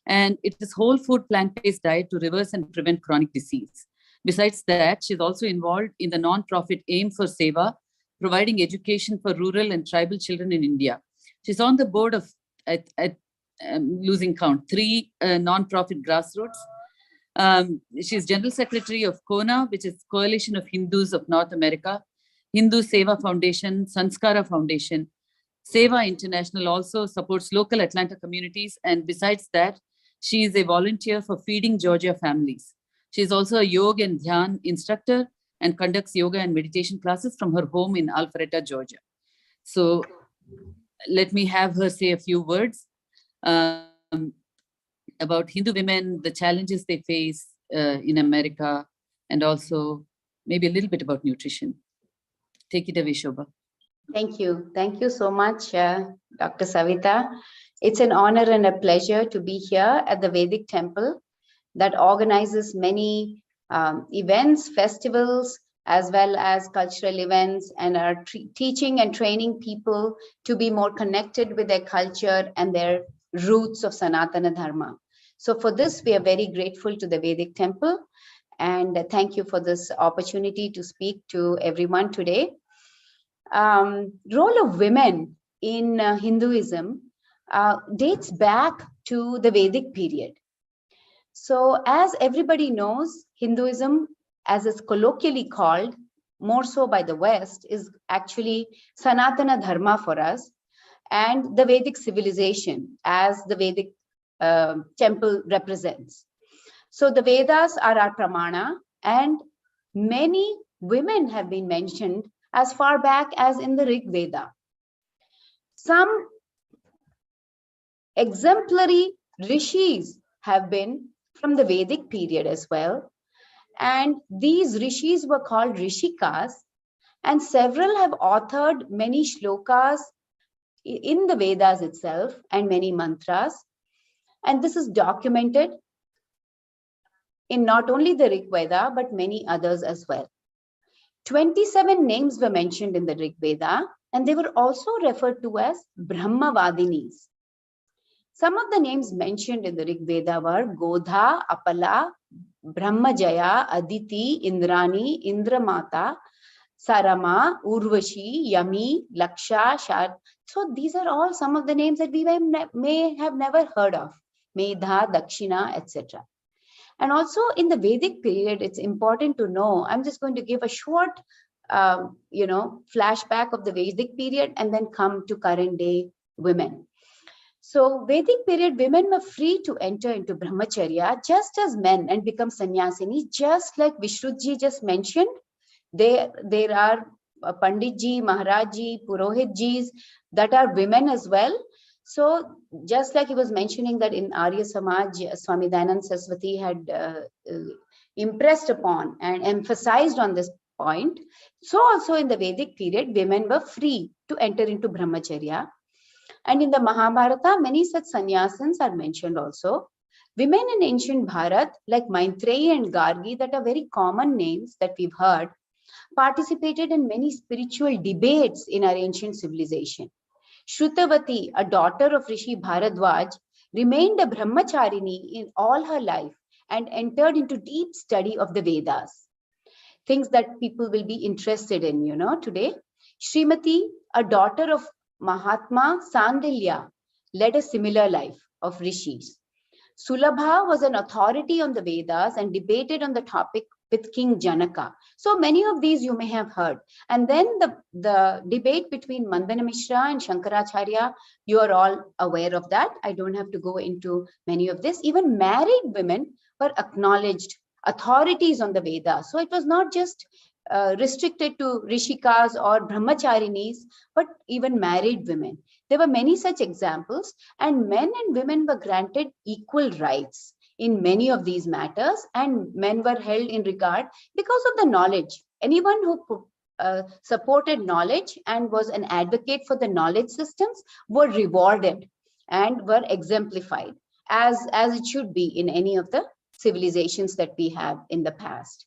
and it is whole food plant-based diet to reverse and prevent chronic disease. Besides that, she's also involved in the non-profit Aim for Seva, providing education for rural and tribal children in India. She's on the board of, losing count, 3 non-profit grassroots. She's General Secretary of KONA, which is Coalition of Hindus of North America, Hindu Seva Foundation, Sanskara Foundation. Seva International also supports local Atlanta communities. And besides that, she is a volunteer for Feeding Georgia Families. She is also a yoga and dhyan instructor and conducts yoga and meditation classes from her home in Alpharetta, Georgia. So let me have her say a few words about Hindu women, the challenges they face in America, and also maybe a little bit about nutrition. Take it away, Shobha. Thank you. Thank you so much, Dr. Savita. It's an honor and a pleasure to be here at the Vedic Temple that organizes many events, festivals, as well as cultural events, and are teaching and training people to be more connected with their culture and their roots of Sanatana Dharma. So for this, we are very grateful to the Vedic Temple, and thank you for this opportunity to speak to everyone today. Role of women in Hinduism dates back to the Vedic period. So as everybody knows, Hinduism, as it's colloquially called, more so by the West, is actually Sanatana Dharma for us, and the Vedic civilization as the Vedic temple represents. So the Vedas are our pramana, and many women have been mentioned as far back as in the Rig Veda. Some exemplary rishis have been from the Vedic period as well. And these rishis were called Rishikas, and several have authored many shlokas in the Vedas itself and many mantras. And this is documented in not only the Rig Veda, but many others as well. 27 names were mentioned in the Rig Veda, and they were also referred to as Brahmavadinis. Some of the names mentioned in the Rig Veda were Godha, Apala, Brahmajaya, Aditi, Indrani, Indramata, Sarama, Urvashi, Yami, Laksha, Shad. So these are all some of the names that we may have never heard of. Medha, Dakshina, etc. And also in the Vedic period, it's important to know, I'm just going to give a short, flashback of the Vedic period and then come to current day women. So Vedic period, women were free to enter into brahmacharya just as men and become sannyasinis, just like Vishrudji just mentioned. There are Panditji, Maharajji, Purohitjis that are women as well. So just like he was mentioning that in Arya Samaj, Swami Dayanand Saraswati had impressed upon and emphasized on this point. So also in the Vedic period, women were free to enter into brahmacharya. And in the Mahabharata, many such sannyasins are mentioned also. Women in ancient Bharat, like Maitreyi and Gargi, that are very common names that we've heard, participated in many spiritual debates in our ancient civilization. Shrutavati, a daughter of Rishi Bharadwaj, remained a brahmacharini in all her life and entered into deep study of the Vedas. Things that people will be interested in, today. Srimati, a daughter of Mahatma Sandilya, led a similar life of rishis. Sulabha was an authority on the Vedas and debated on the topic with King Janaka. So many of these you may have heard. And then the debate between Mandana Mishra and Shankaracharya, you are all aware of that. I don't have to go into many of this. Even married women were acknowledged authorities on the Vedas. So it was not just restricted to Rishikas or Brahmacharinis, but even married women. There were many such examples, and men and women were granted equal rights in many of these matters, and men were held in regard because of the knowledge. Anyone who supported knowledge and was an advocate for the knowledge systems were rewarded and were exemplified, as it should be in any of the civilizations that we have in the past.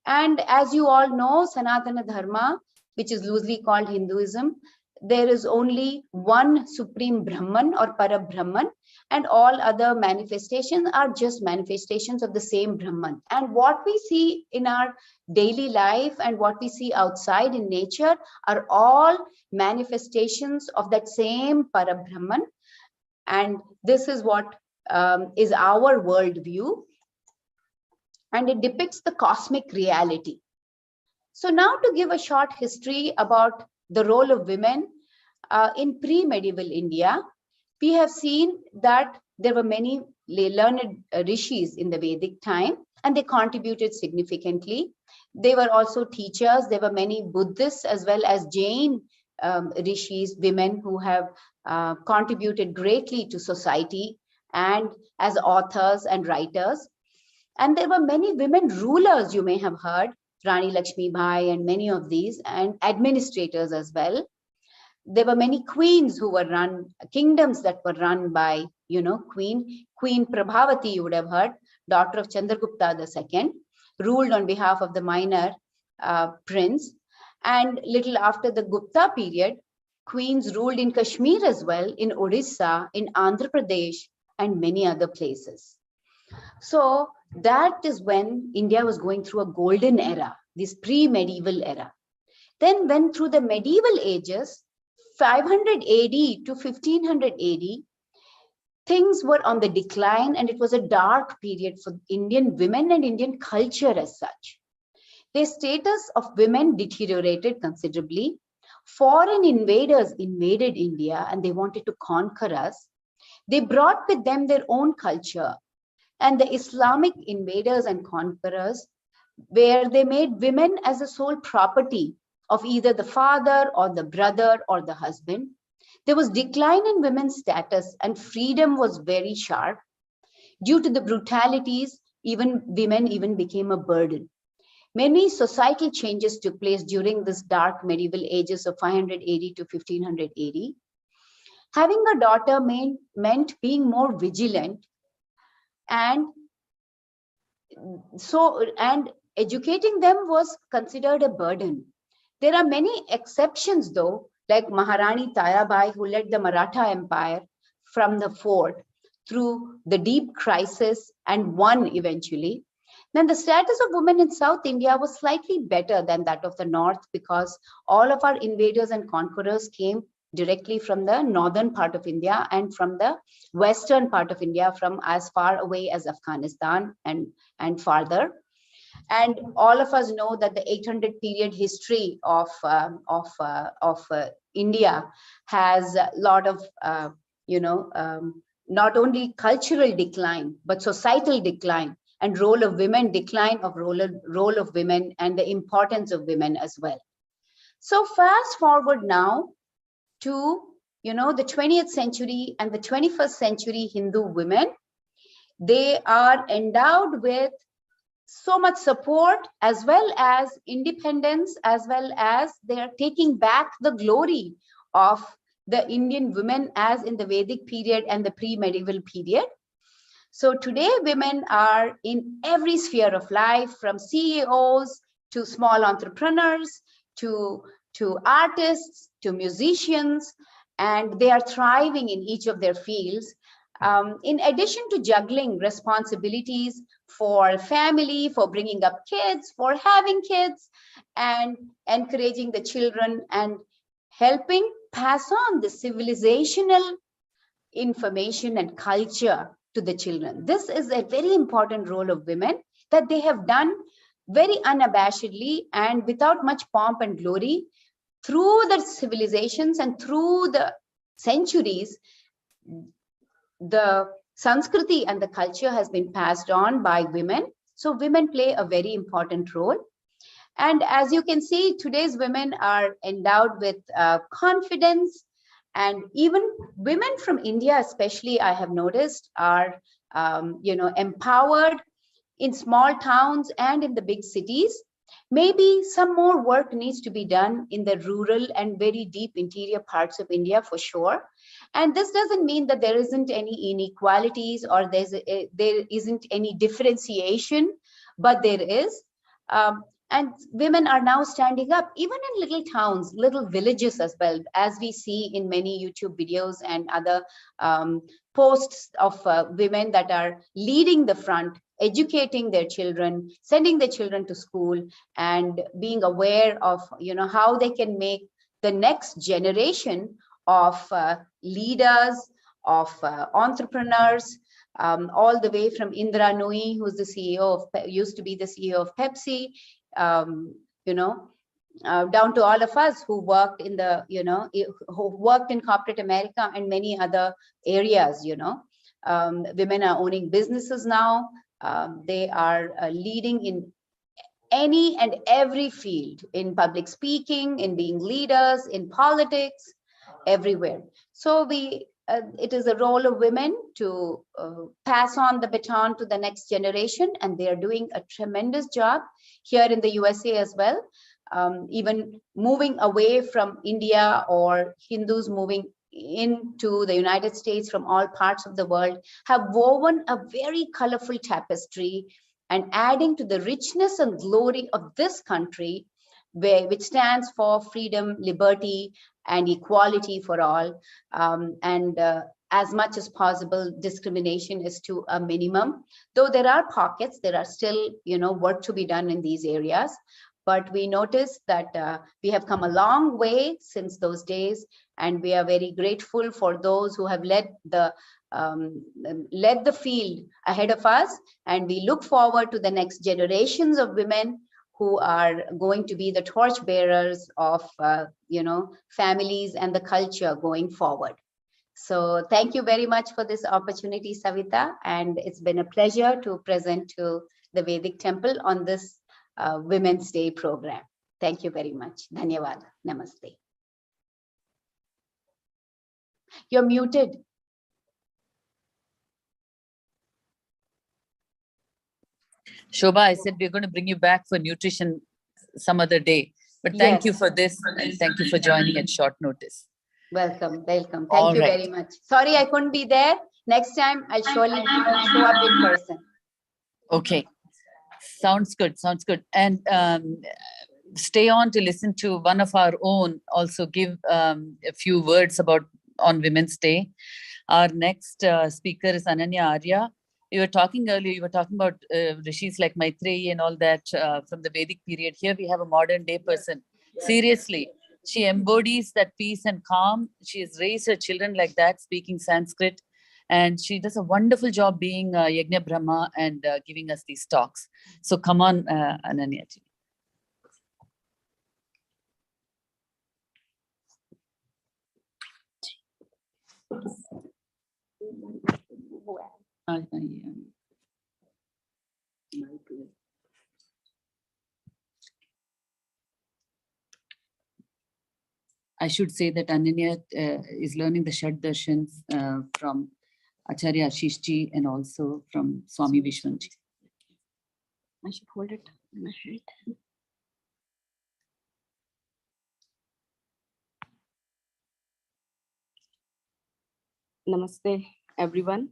And as you all know, Sanatana Dharma, which is loosely called Hinduism, there is only one supreme Brahman or Parabrahman, and all other manifestations are just manifestations of the same Brahman. And what we see in our daily life and what we see outside in nature are all manifestations of that same Parabrahman. And this is what is our worldview. And it depicts the cosmic reality. So now to give a short history about the role of women in pre-medieval India, we have seen that there were many learned rishis in the Vedic time, and they contributed significantly. They were also teachers. There were many Buddhists as well as Jain rishis, women who have contributed greatly to society and as authors and writers. And there were many women rulers, you may have heard, Rani Lakshmi Bai and many of these, and administrators as well. There were many queens who were run, kingdoms that were run by, Queen Prabhavati, you would have heard, daughter of Chandragupta II, ruled on behalf of the minor prince. And little after the Gupta period, queens ruled in Kashmir as well, in Odisha, in Andhra Pradesh, and many other places. So that is when India was going through a golden era, this pre-medieval era. Then when through the medieval ages, 500 AD to 1500 AD, things were on the decline, and it was a dark period for Indian women and Indian culture as such. The status of women deteriorated considerably. Foreign invaders invaded India and they wanted to conquer us. They brought with them their own culture. And the Islamic invaders and conquerors, where they made women as a sole property of either the father or the brother or the husband. There was decline in women's status and freedom was very sharp. Due to the brutalities, women became a burden. Many societal changes took place during this dark medieval ages of 500 AD to 1500 AD. Having a daughter meant being more vigilant, and educating them was considered a burden. There are many exceptions though, like Maharani Tarabai, who led the Maratha Empire from the fort through the deep crisis and won eventually. Then the status of women in South India was slightly better than that of the North, because all of our invaders and conquerors came directly from the northern part of India and from the western part of India, from as far away as Afghanistan and farther. And all of us know that the 800 period history of India has a lot of, not only cultural decline, but societal decline, and role of women, decline of role of women, and the importance of women as well. So fast forward now to, the 20th century and the 21st century Hindu women. They are endowed with so much support as well as independence, as well as they are taking back the glory of the Indian women as in the Vedic period and the pre-medieval period. So today women are in every sphere of life, from CEOs to small entrepreneurs to artists to musicians and they are thriving in each of their fields. In addition to juggling responsibilities for family, for bringing up kids, for having kids, and encouraging the children and helping pass on the civilizational information and culture to the children. This is a very important role of women that they have done very unabashedly and without much pomp and glory through the civilizations and through the centuries. The Sanskriti and the culture has been passed on by women. So women play a very important role. And as you can see, today's women are endowed with confidence, and even women from India, especially, I have noticed, are empowered in small towns and in the big cities. Maybe some more work needs to be done in the rural and very deep interior parts of India for sure. And this doesn't mean that there isn't any inequalities or there isn't any differentiation, but there is. And women are now standing up, even in little towns, little villages as well, as we see in many YouTube videos and other posts of women that are leading the front, educating their children, sending their children to school, and being aware of how they can make the next generation of leaders, of entrepreneurs, all the way from Indra Nooyi, who's the CEO of, used to be the CEO of Pepsi, down to all of us who worked in the, who worked in corporate America and many other areas. Women are owning businesses now. They are leading in any and every field, in public speaking, in being leaders, in politics, everywhere. So it is a role of women to pass on the baton to the next generation, and they are doing a tremendous job here in the USA as well. Even moving away from India, or Hindus moving into the United States from all parts of the world, have woven a very colorful tapestry and adding to the richness and glory of this country, which stands for freedom, liberty, and equality for all. As much as possible, discrimination is to a minimum. Though there are pockets, there are still, work to be done in these areas. But we notice that we have come a long way since those days, and we are very grateful for those who have led the field ahead of us. And we look forward to the next generations of women who are going to be the torch bearers of, families and the culture going forward. So thank you very much for this opportunity, Savita. And it's been a pleasure to present to the Vedic Temple on this Women's Day program. Thank you very much. Dhanyavad. Namaste. You're muted. Shobha, I said we're going to bring you back for nutrition some other day. But thank you for this, and thank you for joining at short notice. Welcome, welcome. Thank you very much. Sorry I couldn't be there. Next time I'll surely show up in person. Okay. Sounds good. Sounds good. And stay on to listen to one of our own also give a few words on Women's Day. Our next speaker is Ananya Arya. You were talking earlier, you were talking about rishis like Maitreyi and all that from the Vedic period. Here we have a modern day person. Seriously, she embodies that peace and calm. She has raised her children like that, speaking Sanskrit. And she does a wonderful job being Yajna Brahma and giving us these talks. So come on, Ananya ji. I should say that Ananya is learning the Shad Darshans from Acharya Ashish ji and also from Swami Vishwan ji. I should hold it in my head. Namaste, everyone.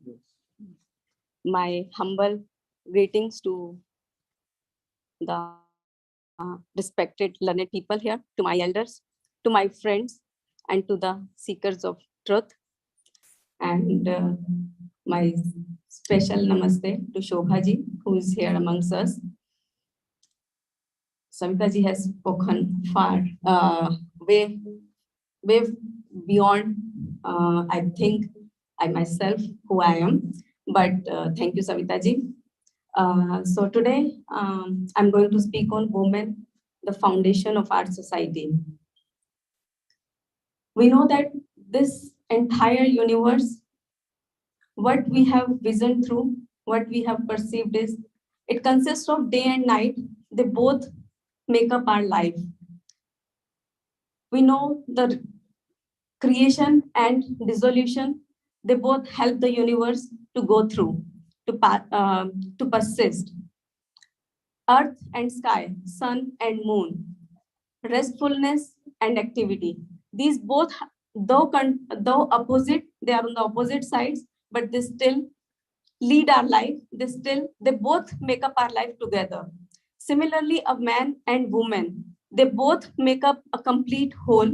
My humble greetings to the respected learned people here, to my elders, to my friends, and to the seekers of truth. And my special namaste to Shobha ji, who is here amongst us. Savita ji has spoken far, way beyond, I think, I myself, who I am. But thank you, Savita ji. So today, I'm going to speak on women, the foundation of our society. We know that this entire universe, what we have visioned through, what we have perceived is, it consists of day and night. They both make up our life. We know the creation and dissolution, they both help the universe to go through, to persist. Earth and sky, sun and moon, restfulness and activity. These both, though opposite, they are on the opposite sides, but they still lead our life. They both make up our life together. Similarly, a man and woman, they both make up a complete whole,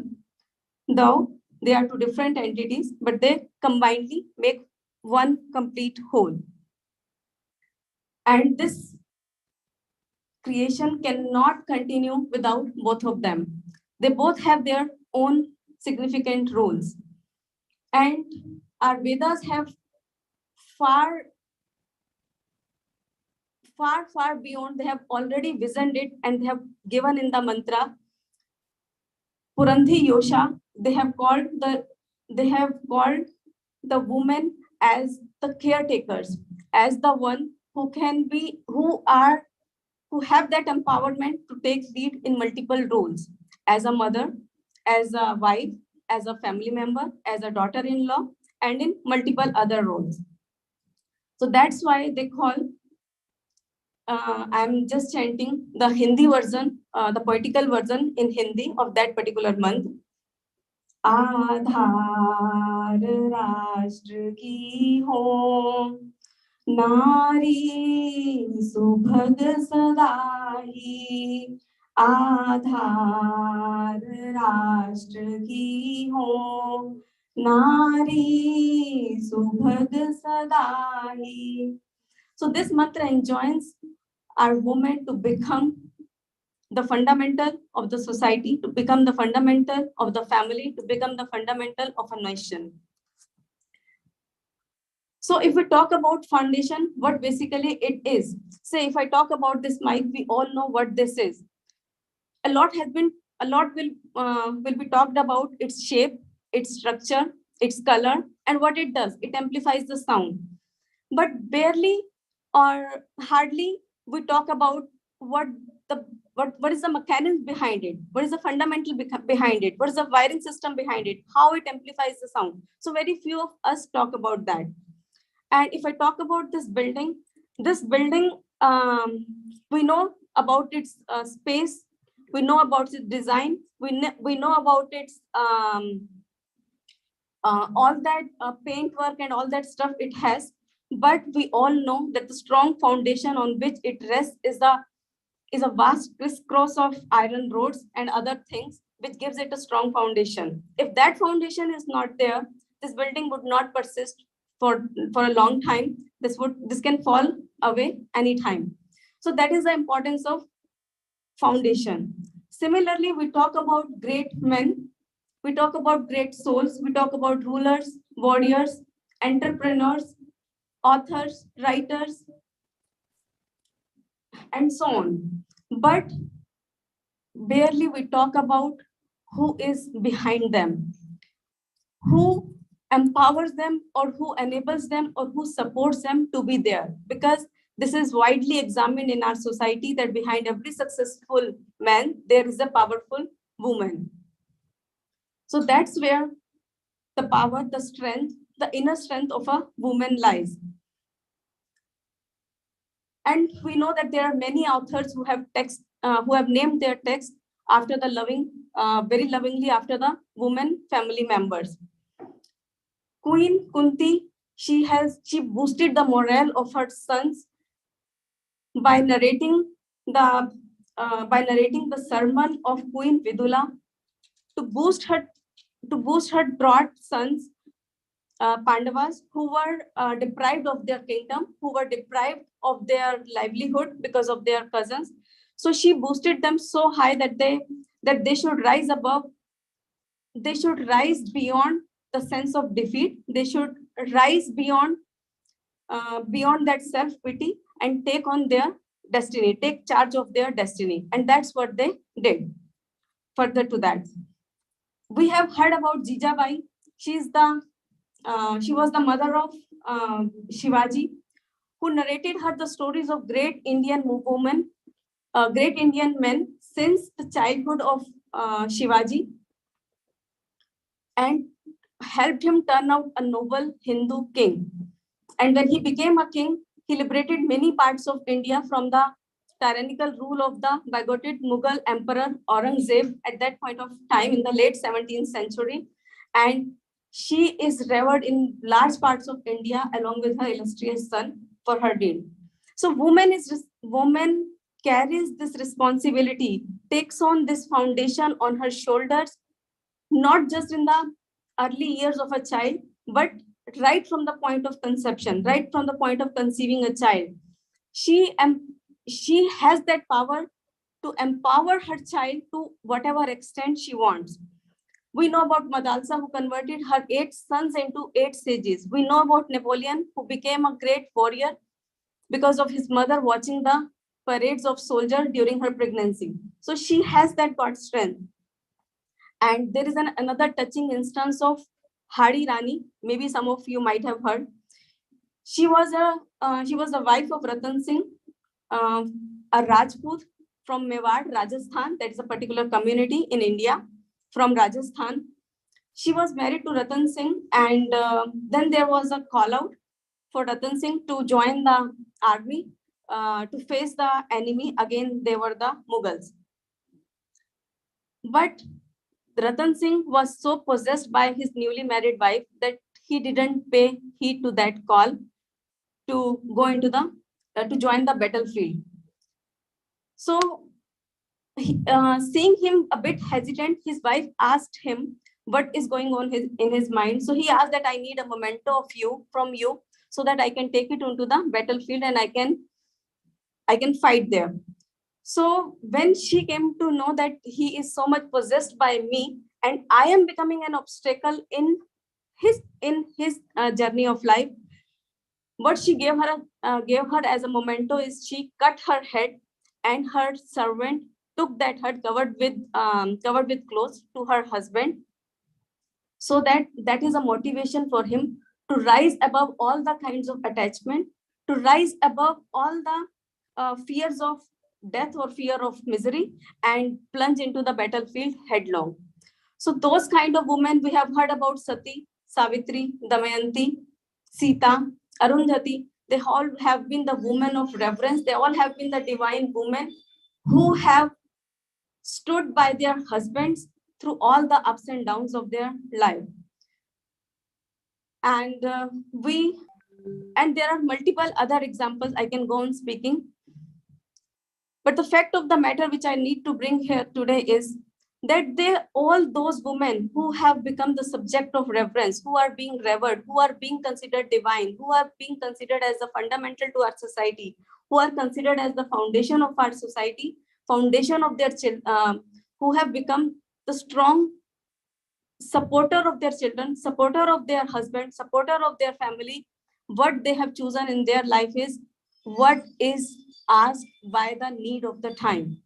though they are two different entities, but they combinedly make one complete whole. And this creation cannot continue without both of them. They both have their own significant roles. And our Vedas have far beyond, they have already visioned it, and they have given in the mantra, Purandhi Yosha, they have called the women as the caretakers, as the one who have that empowerment to take lead in multiple roles, as a mother, as a wife, as a family member, as a daughter-in-law, and in multiple other roles. So that's why they call, I'm just chanting the Hindi version, the poetical version in Hindi of that particular month. आधार राष्ट्र की हो, नारी सुभग सदा ही. आधार राष्ट्र की हो, नारी सुभग सदा ही. So this mantra enjoins our women to become the fundamental of the society, to become the fundamental of the family, to become the fundamental of a nation. So if we talk about foundation, what basically it is, say if I talk about this mic, we all know what this is. A lot will be talked about its shape, its structure, its color, and what it does. It amplifies the sound. But barely or hardly we talk about what is the mechanism behind it, what is the fundamental behind it, what is the wiring system behind it, how it amplifies the sound. So very few of us talk about that. And if I talk about this building, we know about its space, we know about its design, we know about its all that paint work and all that stuff it has. But we all know that the strong foundation on which it rests is a vast crisscross of iron rods and other things, which gives it a strong foundation. If that foundation is not there, this building would not persist for a long time. This can fall away anytime. So that is the importance of foundation. Similarly, we talk about great men, we talk about great souls, we talk about rulers, warriors, entrepreneurs, authors, writers, and so on. But barely we talk about who is behind them, who empowers them, or who enables them, or who supports them to be there. Because this is widely examined in our society that behind every successful man, there is a powerful woman. So that's where the power, the strength, the inner strength of a woman lies. And we know that there are many authors who have named their text after the very lovingly after the women family members. Queen Kunti, she boosted the morale of her sons by narrating the sermon of Queen Vidula to boost boost her broad sons, Pandavas, who were deprived of their kingdom, who were deprived of their livelihood because of their cousins. So she boosted them so high that they should rise above, they should rise beyond the sense of defeat. They should rise beyond beyond that self-pity and take on their destiny, take charge of their destiny. And that's what they did. Further to that, we have heard about Jijabai. She was the mother of Shivaji, who narrated her the stories of great Indian women, great Indian men since the childhood of Shivaji, and helped him turn out a noble Hindu king. And when he became a king, he liberated many parts of India from the tyrannical rule of the bigoted Mughal emperor Aurangzeb at that point of time in the late 17th century. And she is revered in large parts of India along with her illustrious son for her deed. So woman carries this responsibility, takes on this foundation on her shoulders, not just in the early years of a child, but right from the point of conception, right from the point of conceiving a child. She has that power to empower her child to whatever extent she wants. We know about Madalsa, who converted her 8 sons into 8 sages. We know about Napoleon, who became a great warrior because of his mother watching the parades of soldiers during her pregnancy. So she has that God strength. And there is another touching instance of Hari Rani. Maybe some of you might have heard. She was a wife of Ratan Singh, a Rajput from Mewar, Rajasthan. That is a particular community in India from Rajasthan. She was married to Ratan Singh, and then there was a call out for Ratan Singh to join the army to face the enemy. Again, they were the Mughals. But Ratan Singh was so possessed by his newly married wife that he didn't pay heed to that call to go into to join the battlefield. So, seeing him a bit hesitant, his wife asked him what is going on in his mind. So he asked that I need a memento of you from you so that I can take it onto the battlefield and I can fight there. So when she came to know that he is so much possessed by me and I am becoming an obstacle in his journey of life, what she gave her as a memento is she cut her head, and her servant took that head covered with clothes to her husband, so that is a motivation for him to rise above all the kinds of attachment, to rise above all the fears of death or fear of misery, and plunge into the battlefield headlong. So those kind of women, we have heard about Sati, Savitri, Damayanti, Sita, Arundhati. They all have been the women of reverence. They all have been the divine women who have stood by their husbands through all the ups and downs of their life. And there are multiple other examples I can go on speaking. But the fact of the matter which I need to bring here today is that all those women who have become the subject of reverence, who are being revered, who are being considered divine, who are being considered as the fundamental to our society, who are considered as the foundation of our society, foundation of their children, who have become the strong supporter of their children, supporter of their husband, supporter of their family, what they have chosen in their life is what is asked by the need of the time.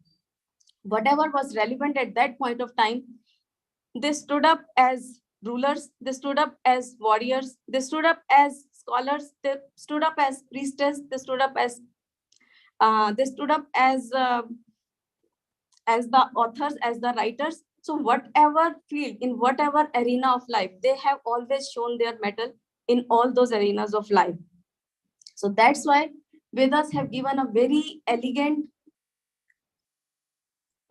Whatever was relevant at that point of time, they stood up as rulers, they stood up as warriors, they stood up as scholars, they stood up as priestess, they stood up as the authors, as the writers. So whatever field, in whatever arena of life, they have always shown their mettle in all those arenas of life. So that's why Vedas have given a very elegant,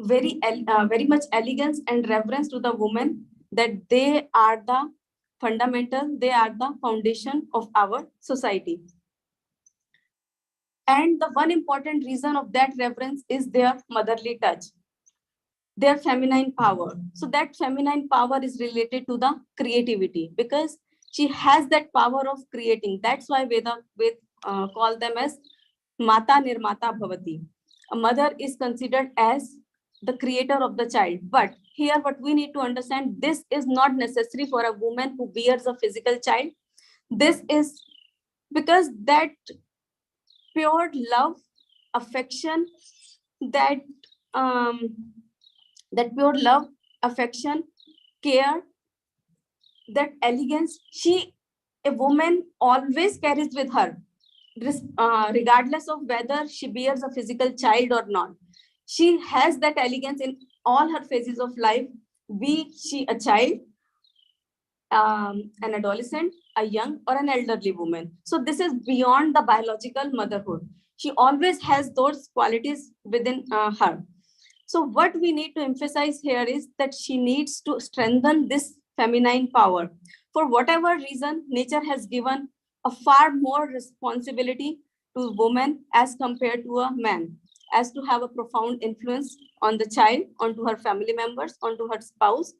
very much elegance and reverence to the woman, that they are the fundamental, they are the foundation of our society. And the one important reason of that reverence is their motherly touch. their feminine power. So that feminine power is related to the creativity, because she has that power of creating. That's why Ved call them as Mata Nirmata Bhavati. A mother is considered as the creator of the child. But here what we need to understand, this is not necessary for a woman who bears a physical child. This is because that pure love, affection, that that pure love, affection, care, that elegance, a woman always carries with her, regardless of whether she bears a physical child or not. She has that elegance in all her phases of life, be she a child, an adolescent, a young, or an elderly woman. So this is beyond the biological motherhood. She always has those qualities within her. So what we need to emphasize here is that she needs to strengthen this feminine power. For whatever reason, nature has given a far more responsibility to woman as compared to a man, as to have a profound influence on the child, onto her family members, onto her spouse,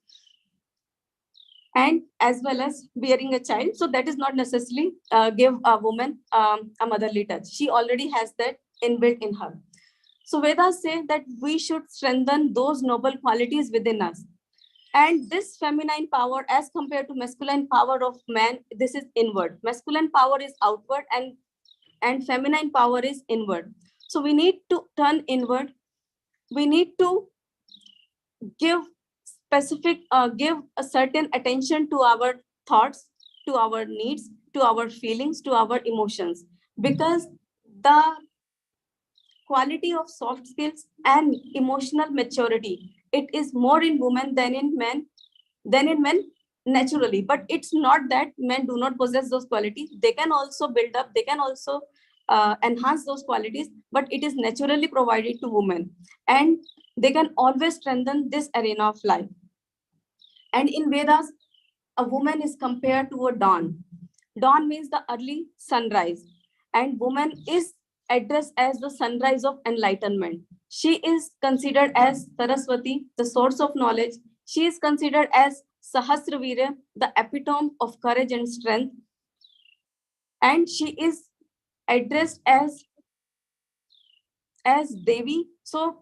and as well as bearing a child. So that is not necessarily give a woman a motherly touch. She already has that inbuilt in her. So Vedas say that we should strengthen those noble qualities within us. And this feminine power as compared to masculine power of man, this is inward. Masculine power is outward, and feminine power is inward. So we need to turn inward. We need to give give a certain attention to our thoughts, to our needs, to our feelings, to our emotions, because the quality of soft skills and emotional maturity, it is more in women than in men naturally. But it's not that men do not possess those qualities. They can also build up, they can also enhance those qualities, but it is naturally provided to women, and they can always strengthen this arena of life. And in Vedas, a woman is compared to a dawn. Dawn means the early sunrise, and woman is addressed as the sunrise of enlightenment. She is considered as Saraswati, the source of knowledge. She is considered as Sahasravirya, the epitome of courage and strength. And she is addressed as Devi. So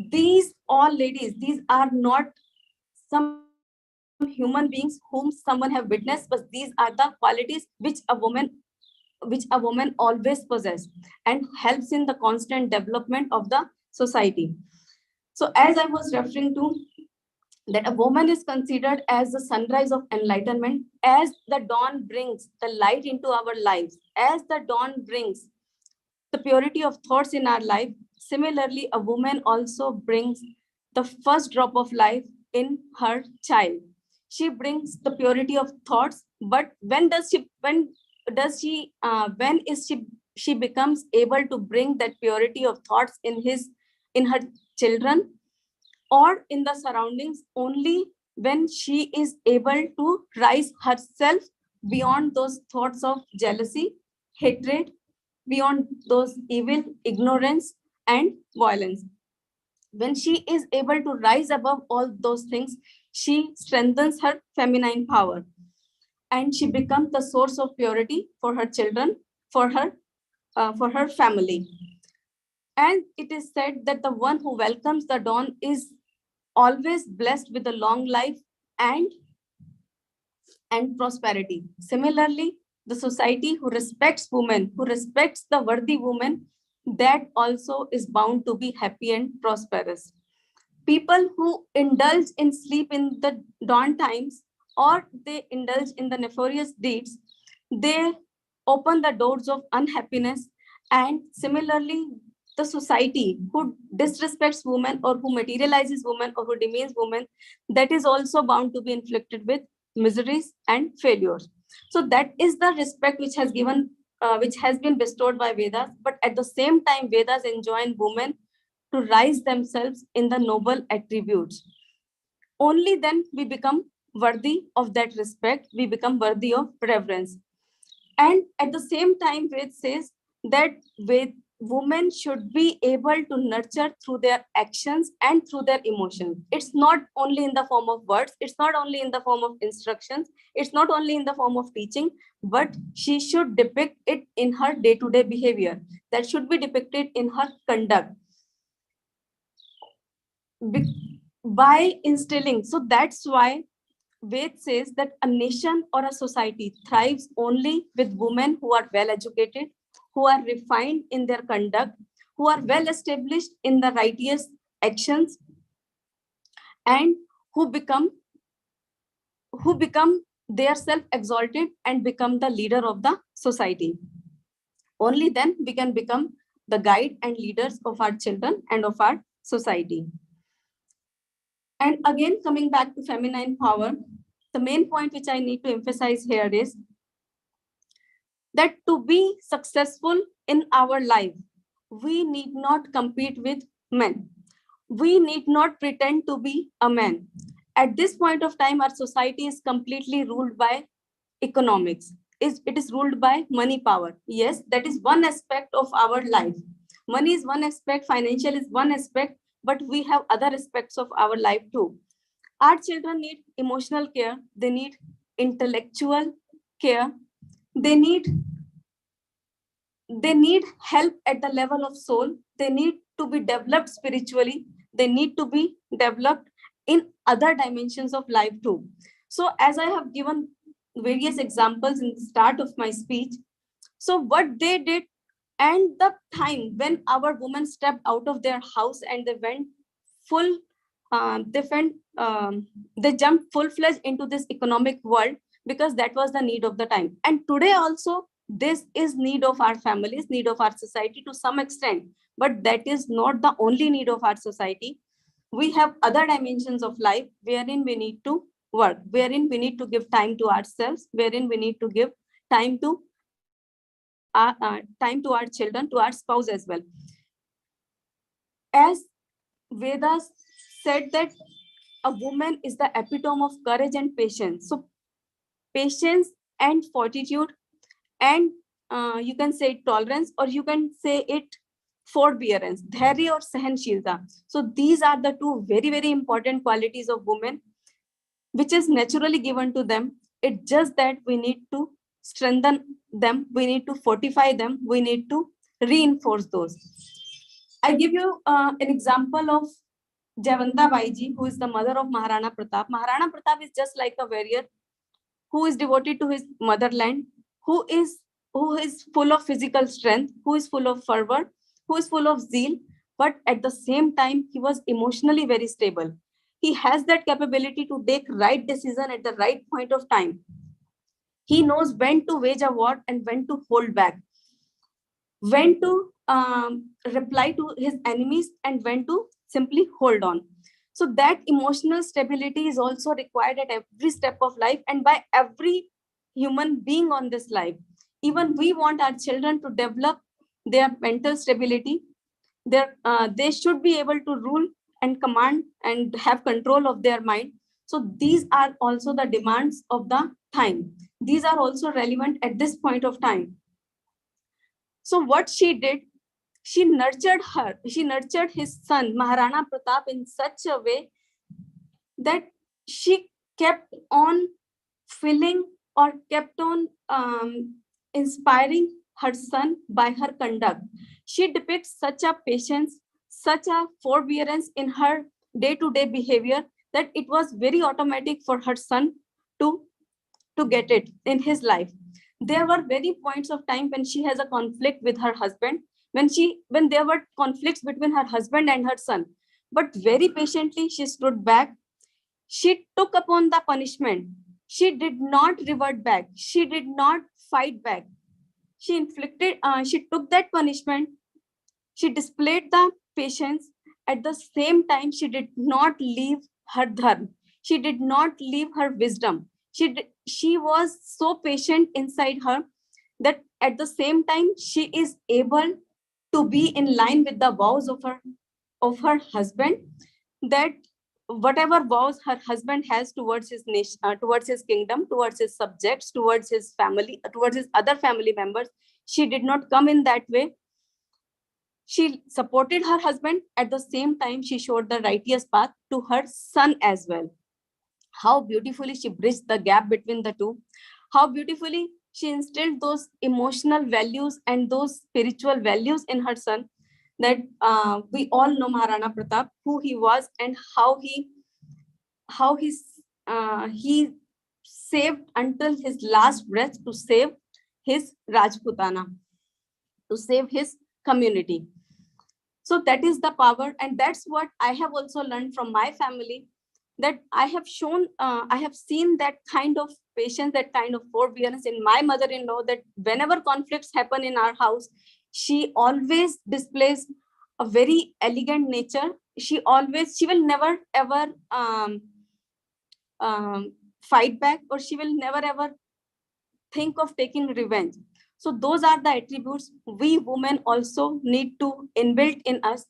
these all ladies, these are not some human beings whom someone have witnessed, but these are the qualities which a woman always possesses and helps in the constant development of the society. So as I was referring to, that a woman is considered as the sunrise of enlightenment, as the dawn brings the light into our lives, as the dawn brings the purity of thoughts in our life. Similarly, a woman also brings the first drop of life in her child. She brings the purity of thoughts, but when she becomes able to bring that purity of thoughts in her children or in the surroundings? Only when she is able to rise herself beyond those thoughts of jealousy, hatred, beyond those evil, ignorance, and violence. When she is able to rise above all those things, she strengthens her feminine power, and she becomes the source of purity for her children, for her family. And it is said that the one who welcomes the dawn is always blessed with a long life and prosperity. Similarly, the society who respects women, who respects the worthy woman, that also is bound to be happy and prosperous. People who indulge in sleep in the dawn times, or they indulge in the nefarious deeds, they open the doors of unhappiness. And similarly, the society who disrespects women, or who materializes women, or who demeans women, that is also bound to be inflicted with miseries and failures. So that is the respect which has been bestowed by Vedas. But at the same time, Vedas enjoin women to rise themselves in the noble attributes. Only then we become worthy of that respect, we become worthy of reverence. And at the same time, Ved says that women should be able to nurture through their actions and through their emotions. It's not only in the form of words, it's not only in the form of instructions, it's not only in the form of teaching, but she should depict it in her day-to-day behavior. That should be depicted in her conduct. By instilling, so that's why Ved says that a nation or a society thrives only with women who are well educated, who are refined in their conduct, who are well established in the righteous actions, and who become their self-exalted and become the leader of the society. Only then we can become the guide and leaders of our children and of our society. And again, coming back to feminine power, the main point which I need to emphasize here is that to be successful in our life, we need not compete with men. We need not pretend to be a man. At this point of time, our society is completely ruled by economics. It is ruled by money power. Yes, that is one aspect of our life. Money is one aspect, financial is one aspect, but we have other aspects of our life too. Our children need emotional care, they need intellectual care, they need help at the level of soul, they need to be developed spiritually, they need to be developed in other dimensions of life too. So as I have given various examples in the start of my speech, so what they did, and the time when our women stepped out of their house and they went full they jumped full-fledged into this economic world, because that was the need of the time. And today also this is need of our families, need of our society to some extent, but that is not the only need of our society. We have other dimensions of life wherein we need to work, wherein we need to give time to ourselves, wherein we need to give time to our children, to our spouse as well. As Vedas said that a woman is the epitome of courage and patience. So patience and fortitude, and you can say tolerance, or you can say it forbearance, dharya or sahanshilta. So these are the two very, very important qualities of women, which is naturally given to them. It's just that we need to strengthen them, we need to fortify them, we need to reinforce those. I give you an example of Javanta Baiji, who is the mother of Maharana Pratap. Maharana Pratap is just like a warrior who is devoted to his motherland, who is full of physical strength, who is full of fervor, who is full of zeal, but at the same time, he was emotionally very stable. He has that capability to take right decision at the right point of time. He knows when to wage a war and when to hold back, when to reply to his enemies and when to simply hold on. So that emotional stability is also required at every step of life and by every human being on this life. Even we want our children to develop their mental stability. They should be able to rule and command and have control of their mind. So these are also the demands of the time. These are also relevant at this point of time. So what she did, she nurtured his son, Maharana Pratap, in such a way that she kept on filling or kept on inspiring her son by her conduct. She depicts such a patience, such a forbearance in her day-to-day behavior that it was very automatic for her son to get it in his life. There were very points of time when she has a conflict with her husband, when there were conflicts between her husband and her son, but very patiently she stood back. She took upon the punishment. She did not revert back. She did not fight back. She took that punishment. She displayed the patience. At the same time, she did not leave her dharma. She did not leave her wisdom. She was so patient inside her that at the same time, she is able to be in line with the vows of her husband, that whatever vows her husband has towards his nation, towards his kingdom, towards his subjects, towards his family, towards his other family members, she did not come in that way. She supported her husband. At the same time, she showed the righteous path to her son as well. How beautifully she bridged the gap between the two. How beautifully she instilled those emotional values and those spiritual values in her son, that we all know Maharana Pratap, who he was, and how he saved until his last breath to save his Rajputana, to save his community. So that is the power, and that's what I have also learned from my family, that I have seen that kind of patience, that kind of forbearance in my mother-in-law, that whenever conflicts happen in our house, she always displays a very elegant nature. She will never ever fight back, or she will never ever think of taking revenge. So those are the attributes we women also need to inbuilt in us.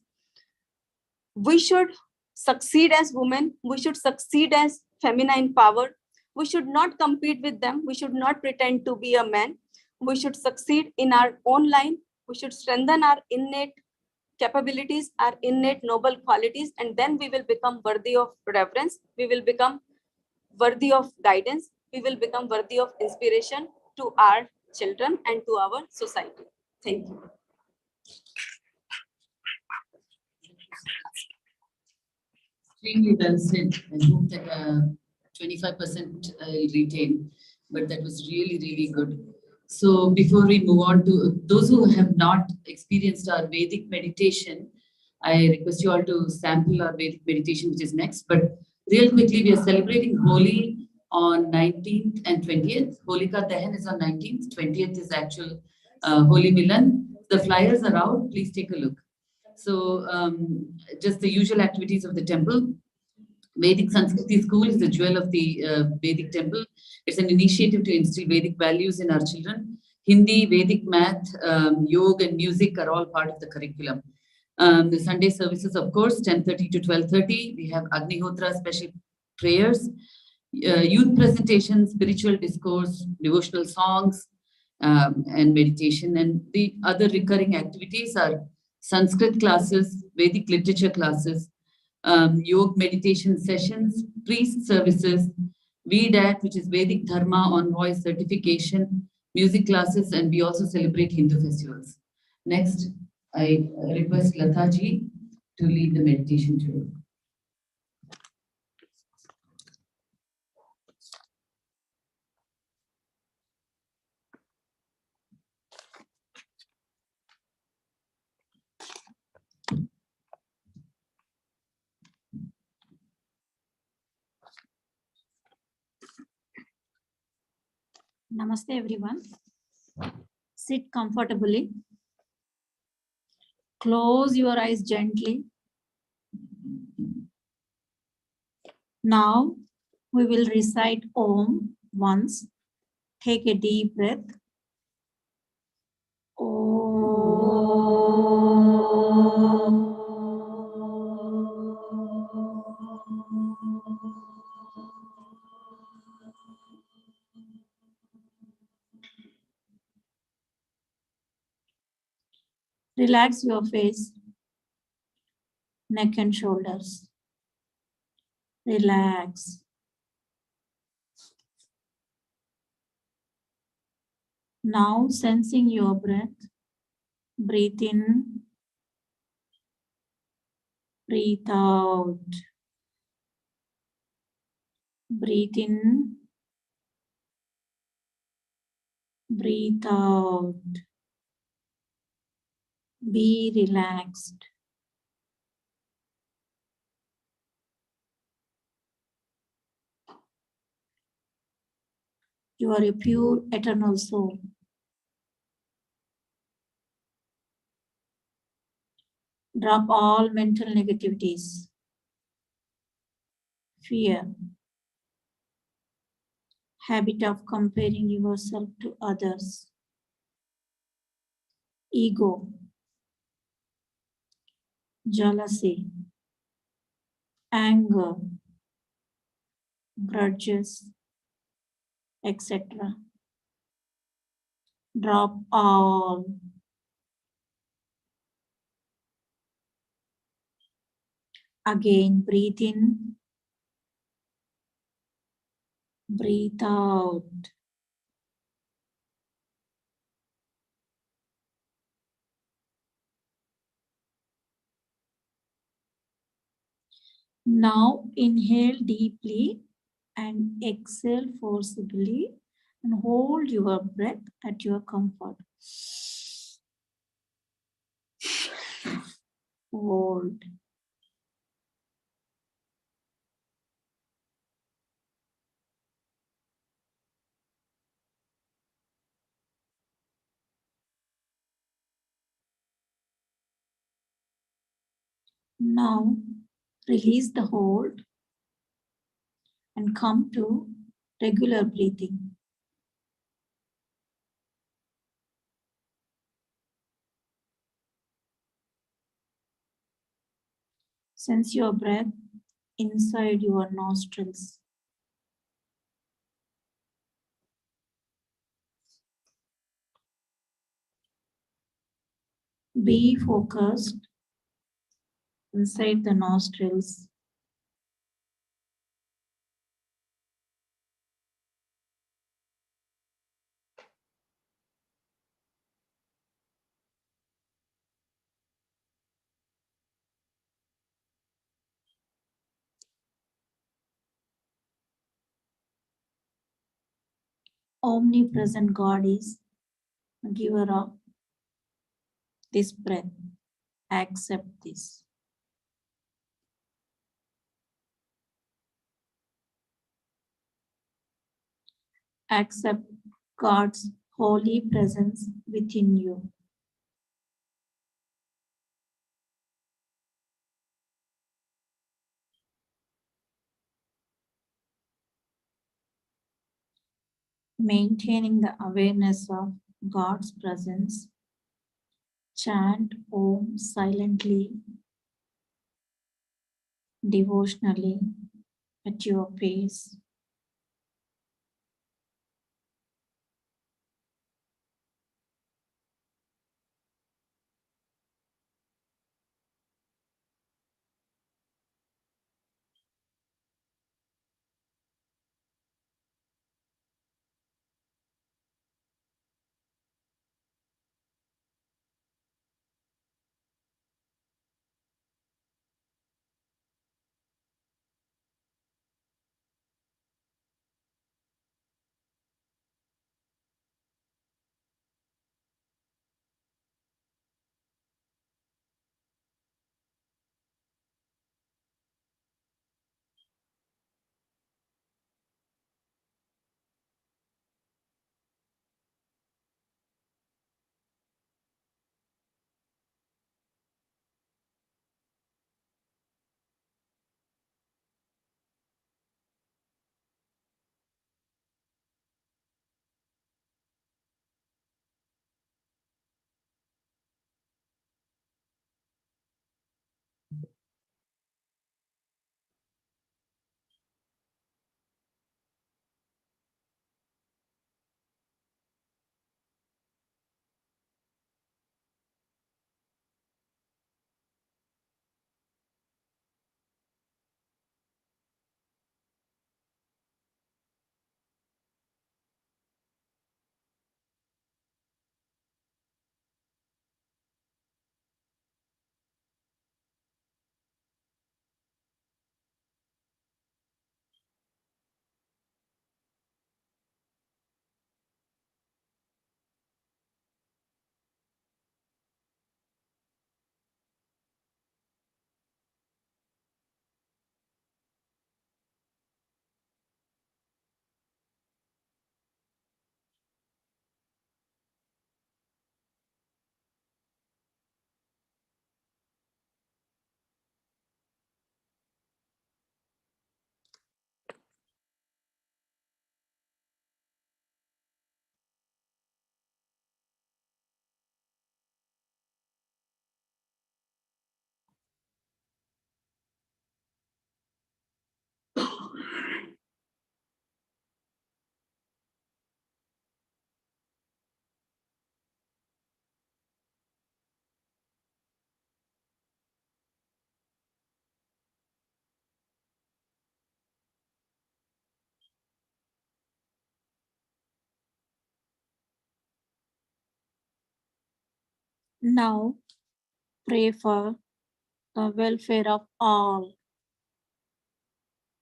We should succeed as women. We should succeed as feminine power. We should not compete with them. We should not pretend to be a man. We should succeed in our own line. We should strengthen our innate capabilities, our innate noble qualities, and then we will become worthy of reverence. We will become worthy of guidance. We will become worthy of inspiration to our children and to our society. Thank you. Extremely well said. I hope that 25% I'll retain, but that was really, really good. So before we move on to those who have not experienced our Vedic meditation, I request you all to sample our Vedic meditation, which is next. But real quickly, we are celebrating Holi on 19th and 20th. Holika Dahan is on 19th, 20th is actual Holi Milan. The flyers are out, please take a look. So just the usual activities of the temple. Vedic Sanskriti School is the jewel of the Vedic temple. It's an initiative to instill Vedic values in our children. Hindi, Vedic math, yoga and music are all part of the curriculum. The Sunday services, of course, 10:30 to 12:30. We have Agnihotra special prayers, youth presentations, spiritual discourse, devotional songs, and meditation. And the other recurring activities are Sanskrit classes, Vedic literature classes, yoga meditation sessions, priest services, VDAT, which is Vedic Dharma Envoy certification, music classes, and we also celebrate Hindu festivals. Next, I request Lataji to lead the meditation today. Namaste, everyone. Sit comfortably. Close your eyes gently. Now we will recite Om once. Take a deep breath. Relax your face, neck and shoulders. Relax. Now sensing your breath, breathe in, breathe out. Breathe in, breathe out. Be relaxed. You are a pure eternal soul. Drop all mental negativities, fear, habit of comparing yourself to others, ego, jealousy, anger, grudges, etc. Drop all. Again, breathe in, breathe out. Now inhale deeply and exhale forcibly and hold your breath at your comfort. Hold. Now release the hold and come to regular breathing. Sense your breath inside your nostrils. Be focused inside the nostrils. Omnipresent God is giver of this breath. Accept this. Accept God's holy presence within you. Maintaining the awareness of God's presence, chant Om silently, devotionally, at your pace. Now pray for the welfare of all.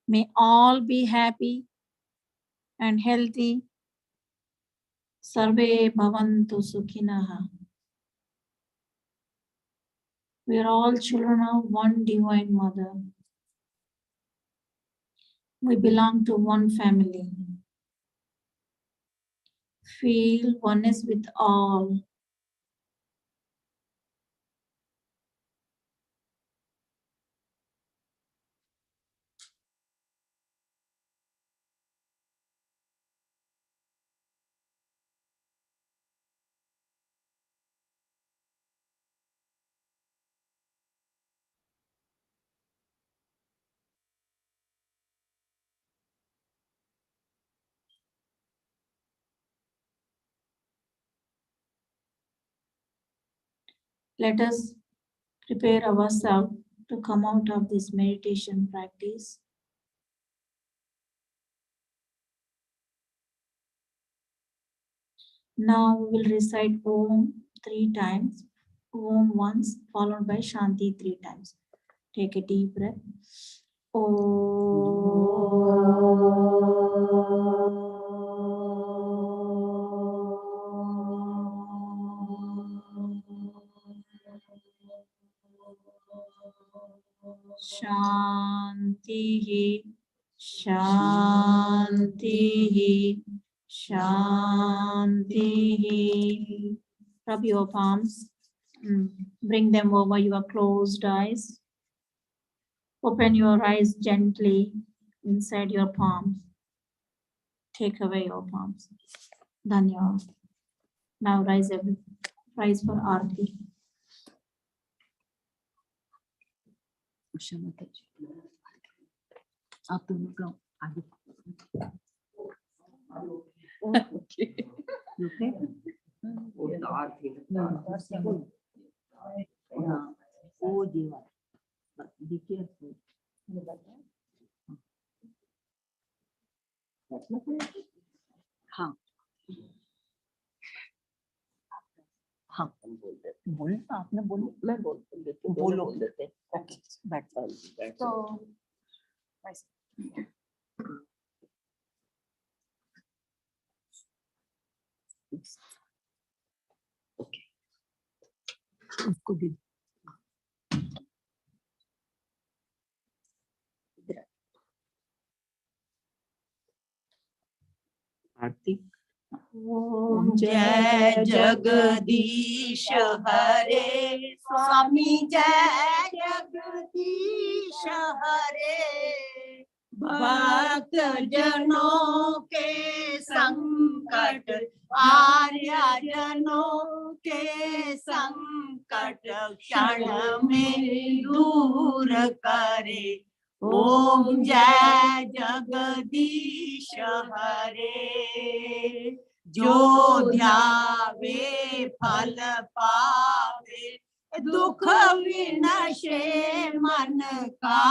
May all be happy and healthy. Sarve bhavantu sukhinaha. We are all children of one divine mother. We belong to one family. Feel oneness with all. Let us prepare ourselves to come out of this meditation practice. Now we will recite Om 3 times. Om once, followed by Shanti 3 times. Take a deep breath. Shanti, Shanti, Shanti. Rub your palms. Bring them over your closed eyes. Open your eyes gently inside your palms. Take away your palms. Dhanyavad. Now rise for Aarti. आप दोनों का आगे हाँ हाँ बोलना आपने बोलो मैं बोल देती हूँ बोलो देते ओके बैठ So, ओके उसको भी आरती ओम जय जगदीश हरे स्वामी जय जगदीश हरे भक्त जनों के संकट आर्य जनों के संकट क्षण में दूर करे ओम जय जगदीश हरे जो ध्यावे फल पावे दुख विनशे मन का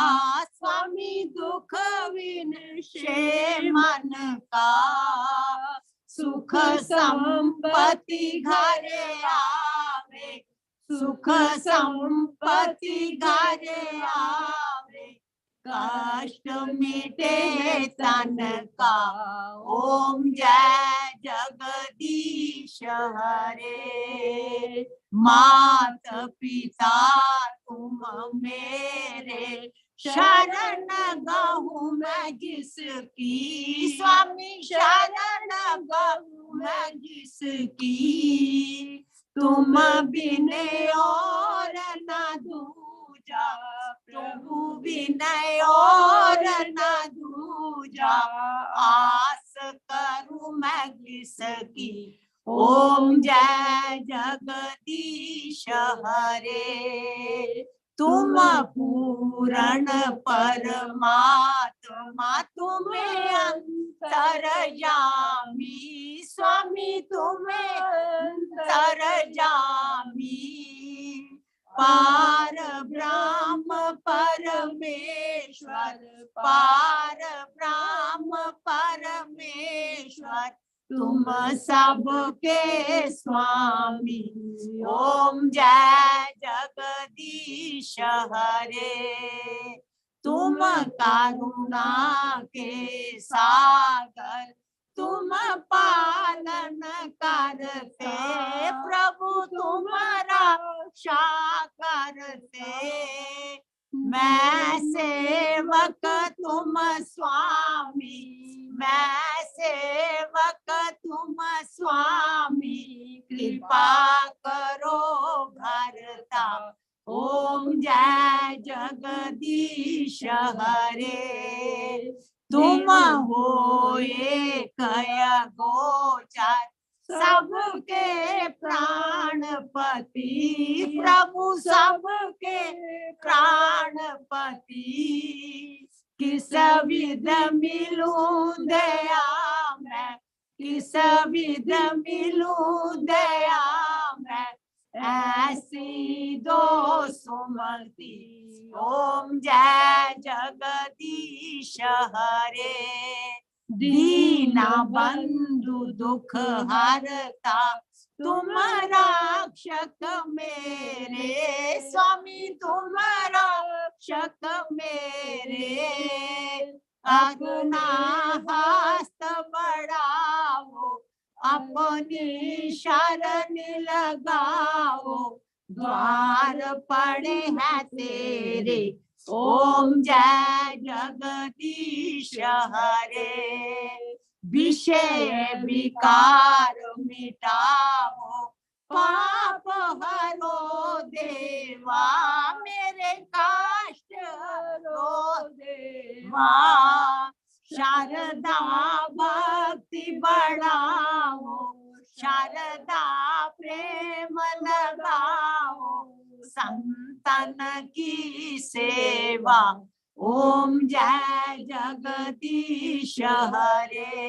स्वामी दुख विनशे मन का सुख संपत्ति घरे आवे सुख संपत्ति घरे आवे कष्ट मिटे तन का ओम जय जगदीश हरे मात पिता तुम मेरे शरण गहूँ मैं जिसकी स्वामी शरण गहूँ मैं जिसकी तुम बिन और न दूजा प्रभु विनय और न दूजा आस करूं मैं किसकी ओम जय जगदीश हरे तुम पूर्ण परमात्मा तुम्हें अंतर्यामी स्वामी तुम्हें अंतर्यामी पार ब्रह्म परमेश्वर पार ब्रह्म परमेश्वर तुम सबके स्वामी। ओम जय जगदीश हरे। तुम करुणा के सागर, तुम पालन करते, प्रभु तुम रक्षा करते। मैं सेवक तुम स्वामी, मैं सेवक तुम स्वामी। कृपा करो भरता। ओम जय जगदीश हरे। तुम हो एक गोचर, सबके प्राणपति, प्रभु सबके प्राणपति। किस विध मिलूं दया मैं, किस विध मिलूं दया मैं, ऐसी दो सुमति। ओम जय जगदीश हरे। दीना बंधु दुख हरता, तुम रक्षक मेरे, स्वामी तुम रक्षक मेरे। अपना हस्त बढ़ाओ, अपनी शरण लगाओ, द्वार पड़े हैं तेरे। ओम जय जगदीश हरे। विषय विकार मिटाओ, पाप हरो देवा, मेरे कष्ट हरो देवा। शारदा भक्ति बढ़ाओ, शारदा प्रेम लगाओ, संतन की सेवा। ओम जय जगदीश हरे।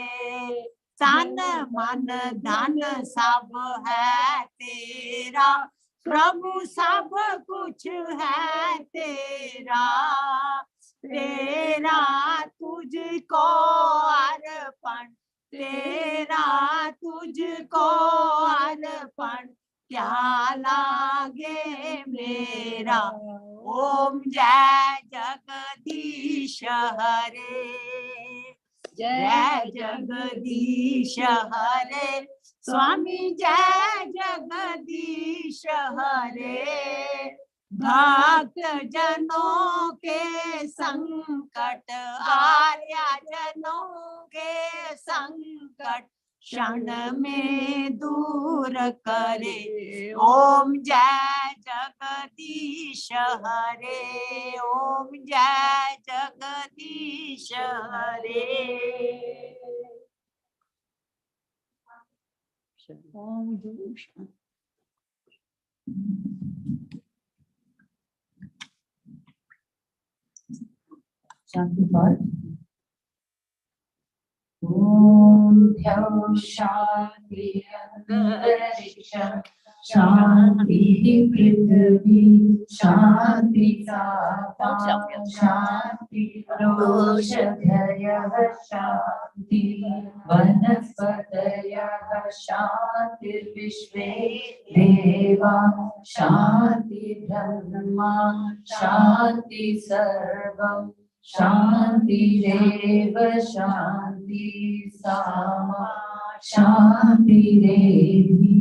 तन मन धन सब है तेरा, प्रभु सब कुछ है तेरा। तेरा तुझको अर्पण, तेरा तुझको अर्पण, क्या लागे मेरा। ओम जय जगदीश हरे। जय जगदीश हरे। स्वामी जय जगदीश हरे। भक्त जनों के संकट, आर्या जनों के संकट, क्षण में दूर करे। ओम जय जगदीश हरे। ओम जय जगदीश हरे। ओम जोश। शांति पाठ। ओम ध्यान शांति अंतरिक्षं, शांति पृथ्वी, शांति आकाश, शांति औषधयः, शांति वनस्पतयः, शांतिर्विश्वे देवा, शांति ब्रह्मा, शांति सर्वम्, शांतिरेव शांति सामा, शांतिरेधि।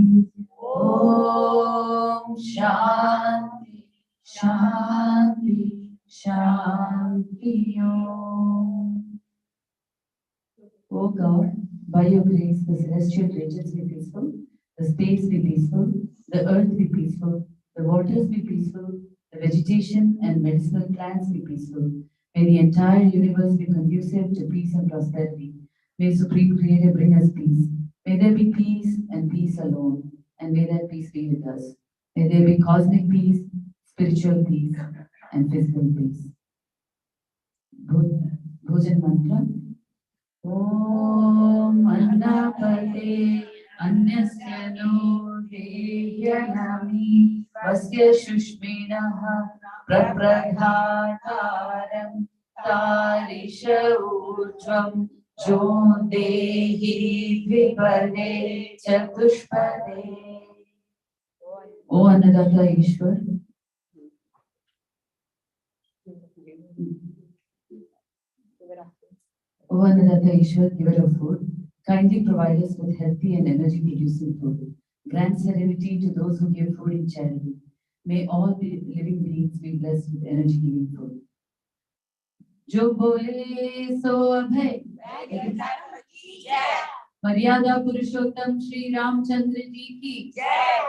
ओम शांति शांति शांति। O God, by your grace, the celestial regions be peaceful, the space be peaceful, the earth be peaceful, the waters be peaceful, the vegetation and medicinal plants be peaceful. May the entire universe be conducive to peace and prosperity. May Supreme Creator bring us peace. May there be peace and peace alone, and may that peace be with us. May there be cosmic peace, spiritual peace, and physical peace. Bhojan mantra. Om Annapate Anyasya no Deyanami Vasya Shushminaha Prapradhataram Tarisha Ujvam जो देहि विपदे चतुष्पदे। ओ अन्नदाता ईश्वर, O Annadatta Ishwar, giver of food, kindly provide us with healthy and energy-producing food. Grant serenity to those who give food in charity. May all the living beings be blessed with energy-giving food. जो बोले सो अभय, मर्यादा पुरुषोत्तम श्री रामचंद्र जी की जय,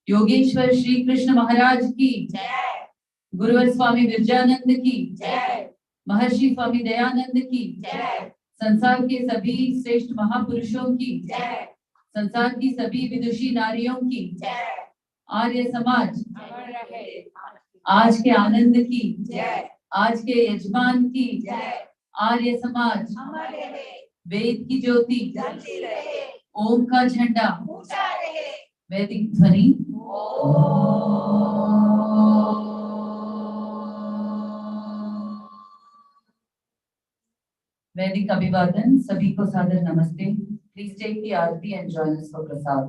योगेश्वर श्री कृष्ण महाराज की जय, गुरुवर स्वामी विरजानंद की जय, महर्षि स्वामी दयानंद की जय, संसार के सभी श्रेष्ठ महापुरुषों की जय, संसार की सभी विदुषी नारियों की जय, आर्य समाज आज के आनंद की जय, आज के यजमान की जय, आर्य समाज वेद की ज्योति जलती रहे, ओम का झंडा ऊंचा रहे, वैदिक ध्वनि वैदिक अभिवादन। सभी को सादर नमस्ते। Please take the aarti and join us for prasad.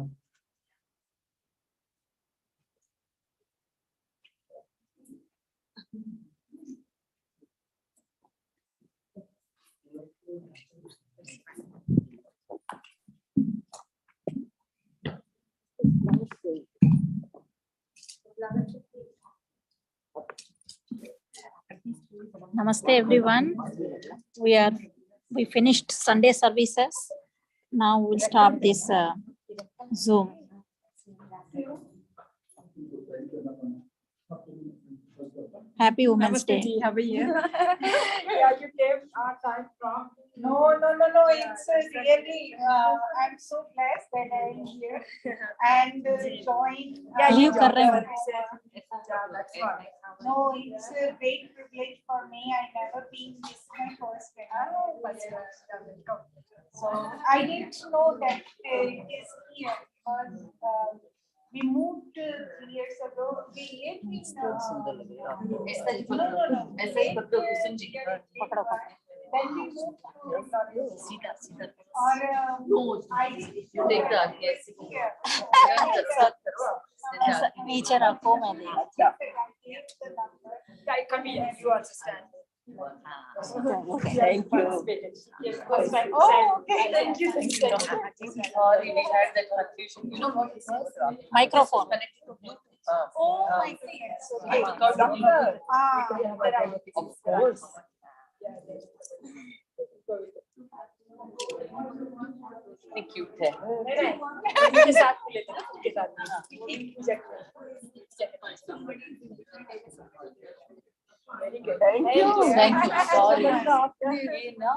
Namaste everyone. We finished Sunday services. Now we'll start this Zoom. Happy Women's Day. How are you? Yeah, you came our time from. No. It's really, I'm so blessed that I'm here and joined. Yeah, you kar rahe ho. That's fine. No, it's a great privilege for me. I never been this my first time. So I didn't know that it is here because we moved 3 years ago. We lived in then we moved to I didn't know that it is here. नीचे रखो मैं देख Come here, you understand. Thank you. Oh, okay. Thank you. Sorry, we had that confusion. You know what this is? Microphone. Connected to Bluetooth. Oh my goodness. I took out the Bluetooth. Ah, Of course. कितनी cute है। के साथ के साथ Very good. Thank you. Thank you. Sorry. ये ना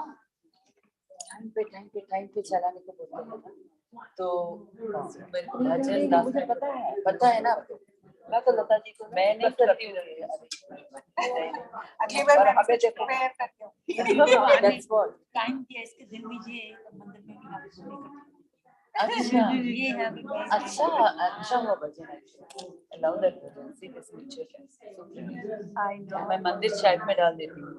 time पे चलाने को बोलते हैं ना, तो मेरे को भजन मुझे पता है ना। मैं तो लता जी को मैं नहीं करती हूँ। अगली बार मैं कुछ प्रेयर करती हूँ। That's what. टाइम दिया इसके दिन दीजिए मंदिर में अच्छा ये है अच्छा हुआ भजन। I love that bhajan. See this picture. मैं मंदिर चैट में डाल देती हूँ।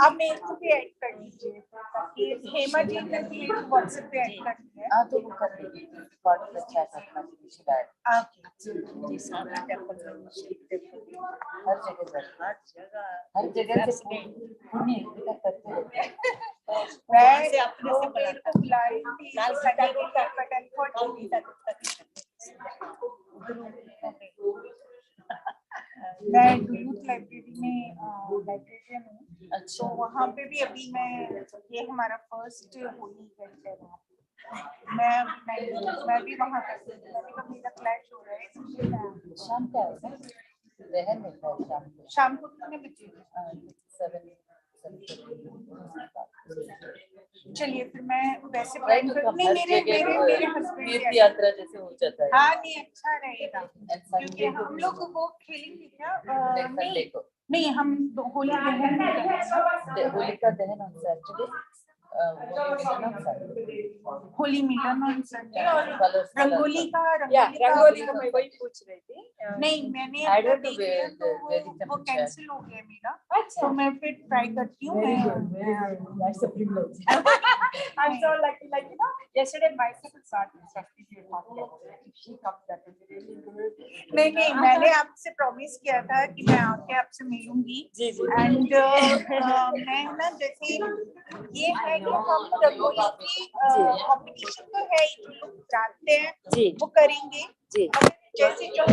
आप मेरे को भी ऐड कर दीजिए ताकि हेमा जी ने भी व्हाट्सएप पे ऐड कर दिया। हाँ तो वो कर देगी। part of the chat अपना किसी का हर जगह से पुण्य इकट्ठा करते रहते हैं। मैं अपने से मेरे को बुलाई थी संडे को कैपिटल फॉर मैं यूथ लाइब्रेरी में लाइब्रेरियन हूँ। अच्छा। तो वहाँ पे भी अभी मैं ये हमारा फर्स्ट होली इवेंट है वहाँ पे। मैं भी वहाँ करती हूँ। मेरा क्लैश हो रहा है इसलिए मैं शाम का है रहन मिलता है शाम को कितने बजे? 7 चलिए फिर मैं वैसे Try to come हर जगह हस्बैंड तीर्थ यात्रा जैसे हो जाता है। हाँ नहीं अच्छा रहेगा क्योंकि संडे हम लोग वो खेलेंगे क्या संडे को नहीं हम होली दहन होलिका दहन on Saturday Holi Milan on Sunday और रंगोली का रंगोली का मैं वही पूछ रही थी। नहीं, मैंने I don't देख know लिया where तो the Vedic वो temperature. कैंसिल हो गया मेरा। तो मैं फिर ट्राई करती हूँ। That's a privilege. I'm so lucky, like, you know, yesterday my second son was talking to you. If she comes, that will be really good. नहीं, मैंने आपसे प्रॉमिस किया था कि मैं आके आपसे मिलूंगी। एंड मैं ना, जैसे ये है कि हम रंगोली की कंपटीशन तो है ही, जो लोग जानते हैं वो करेंगे। जैसे जो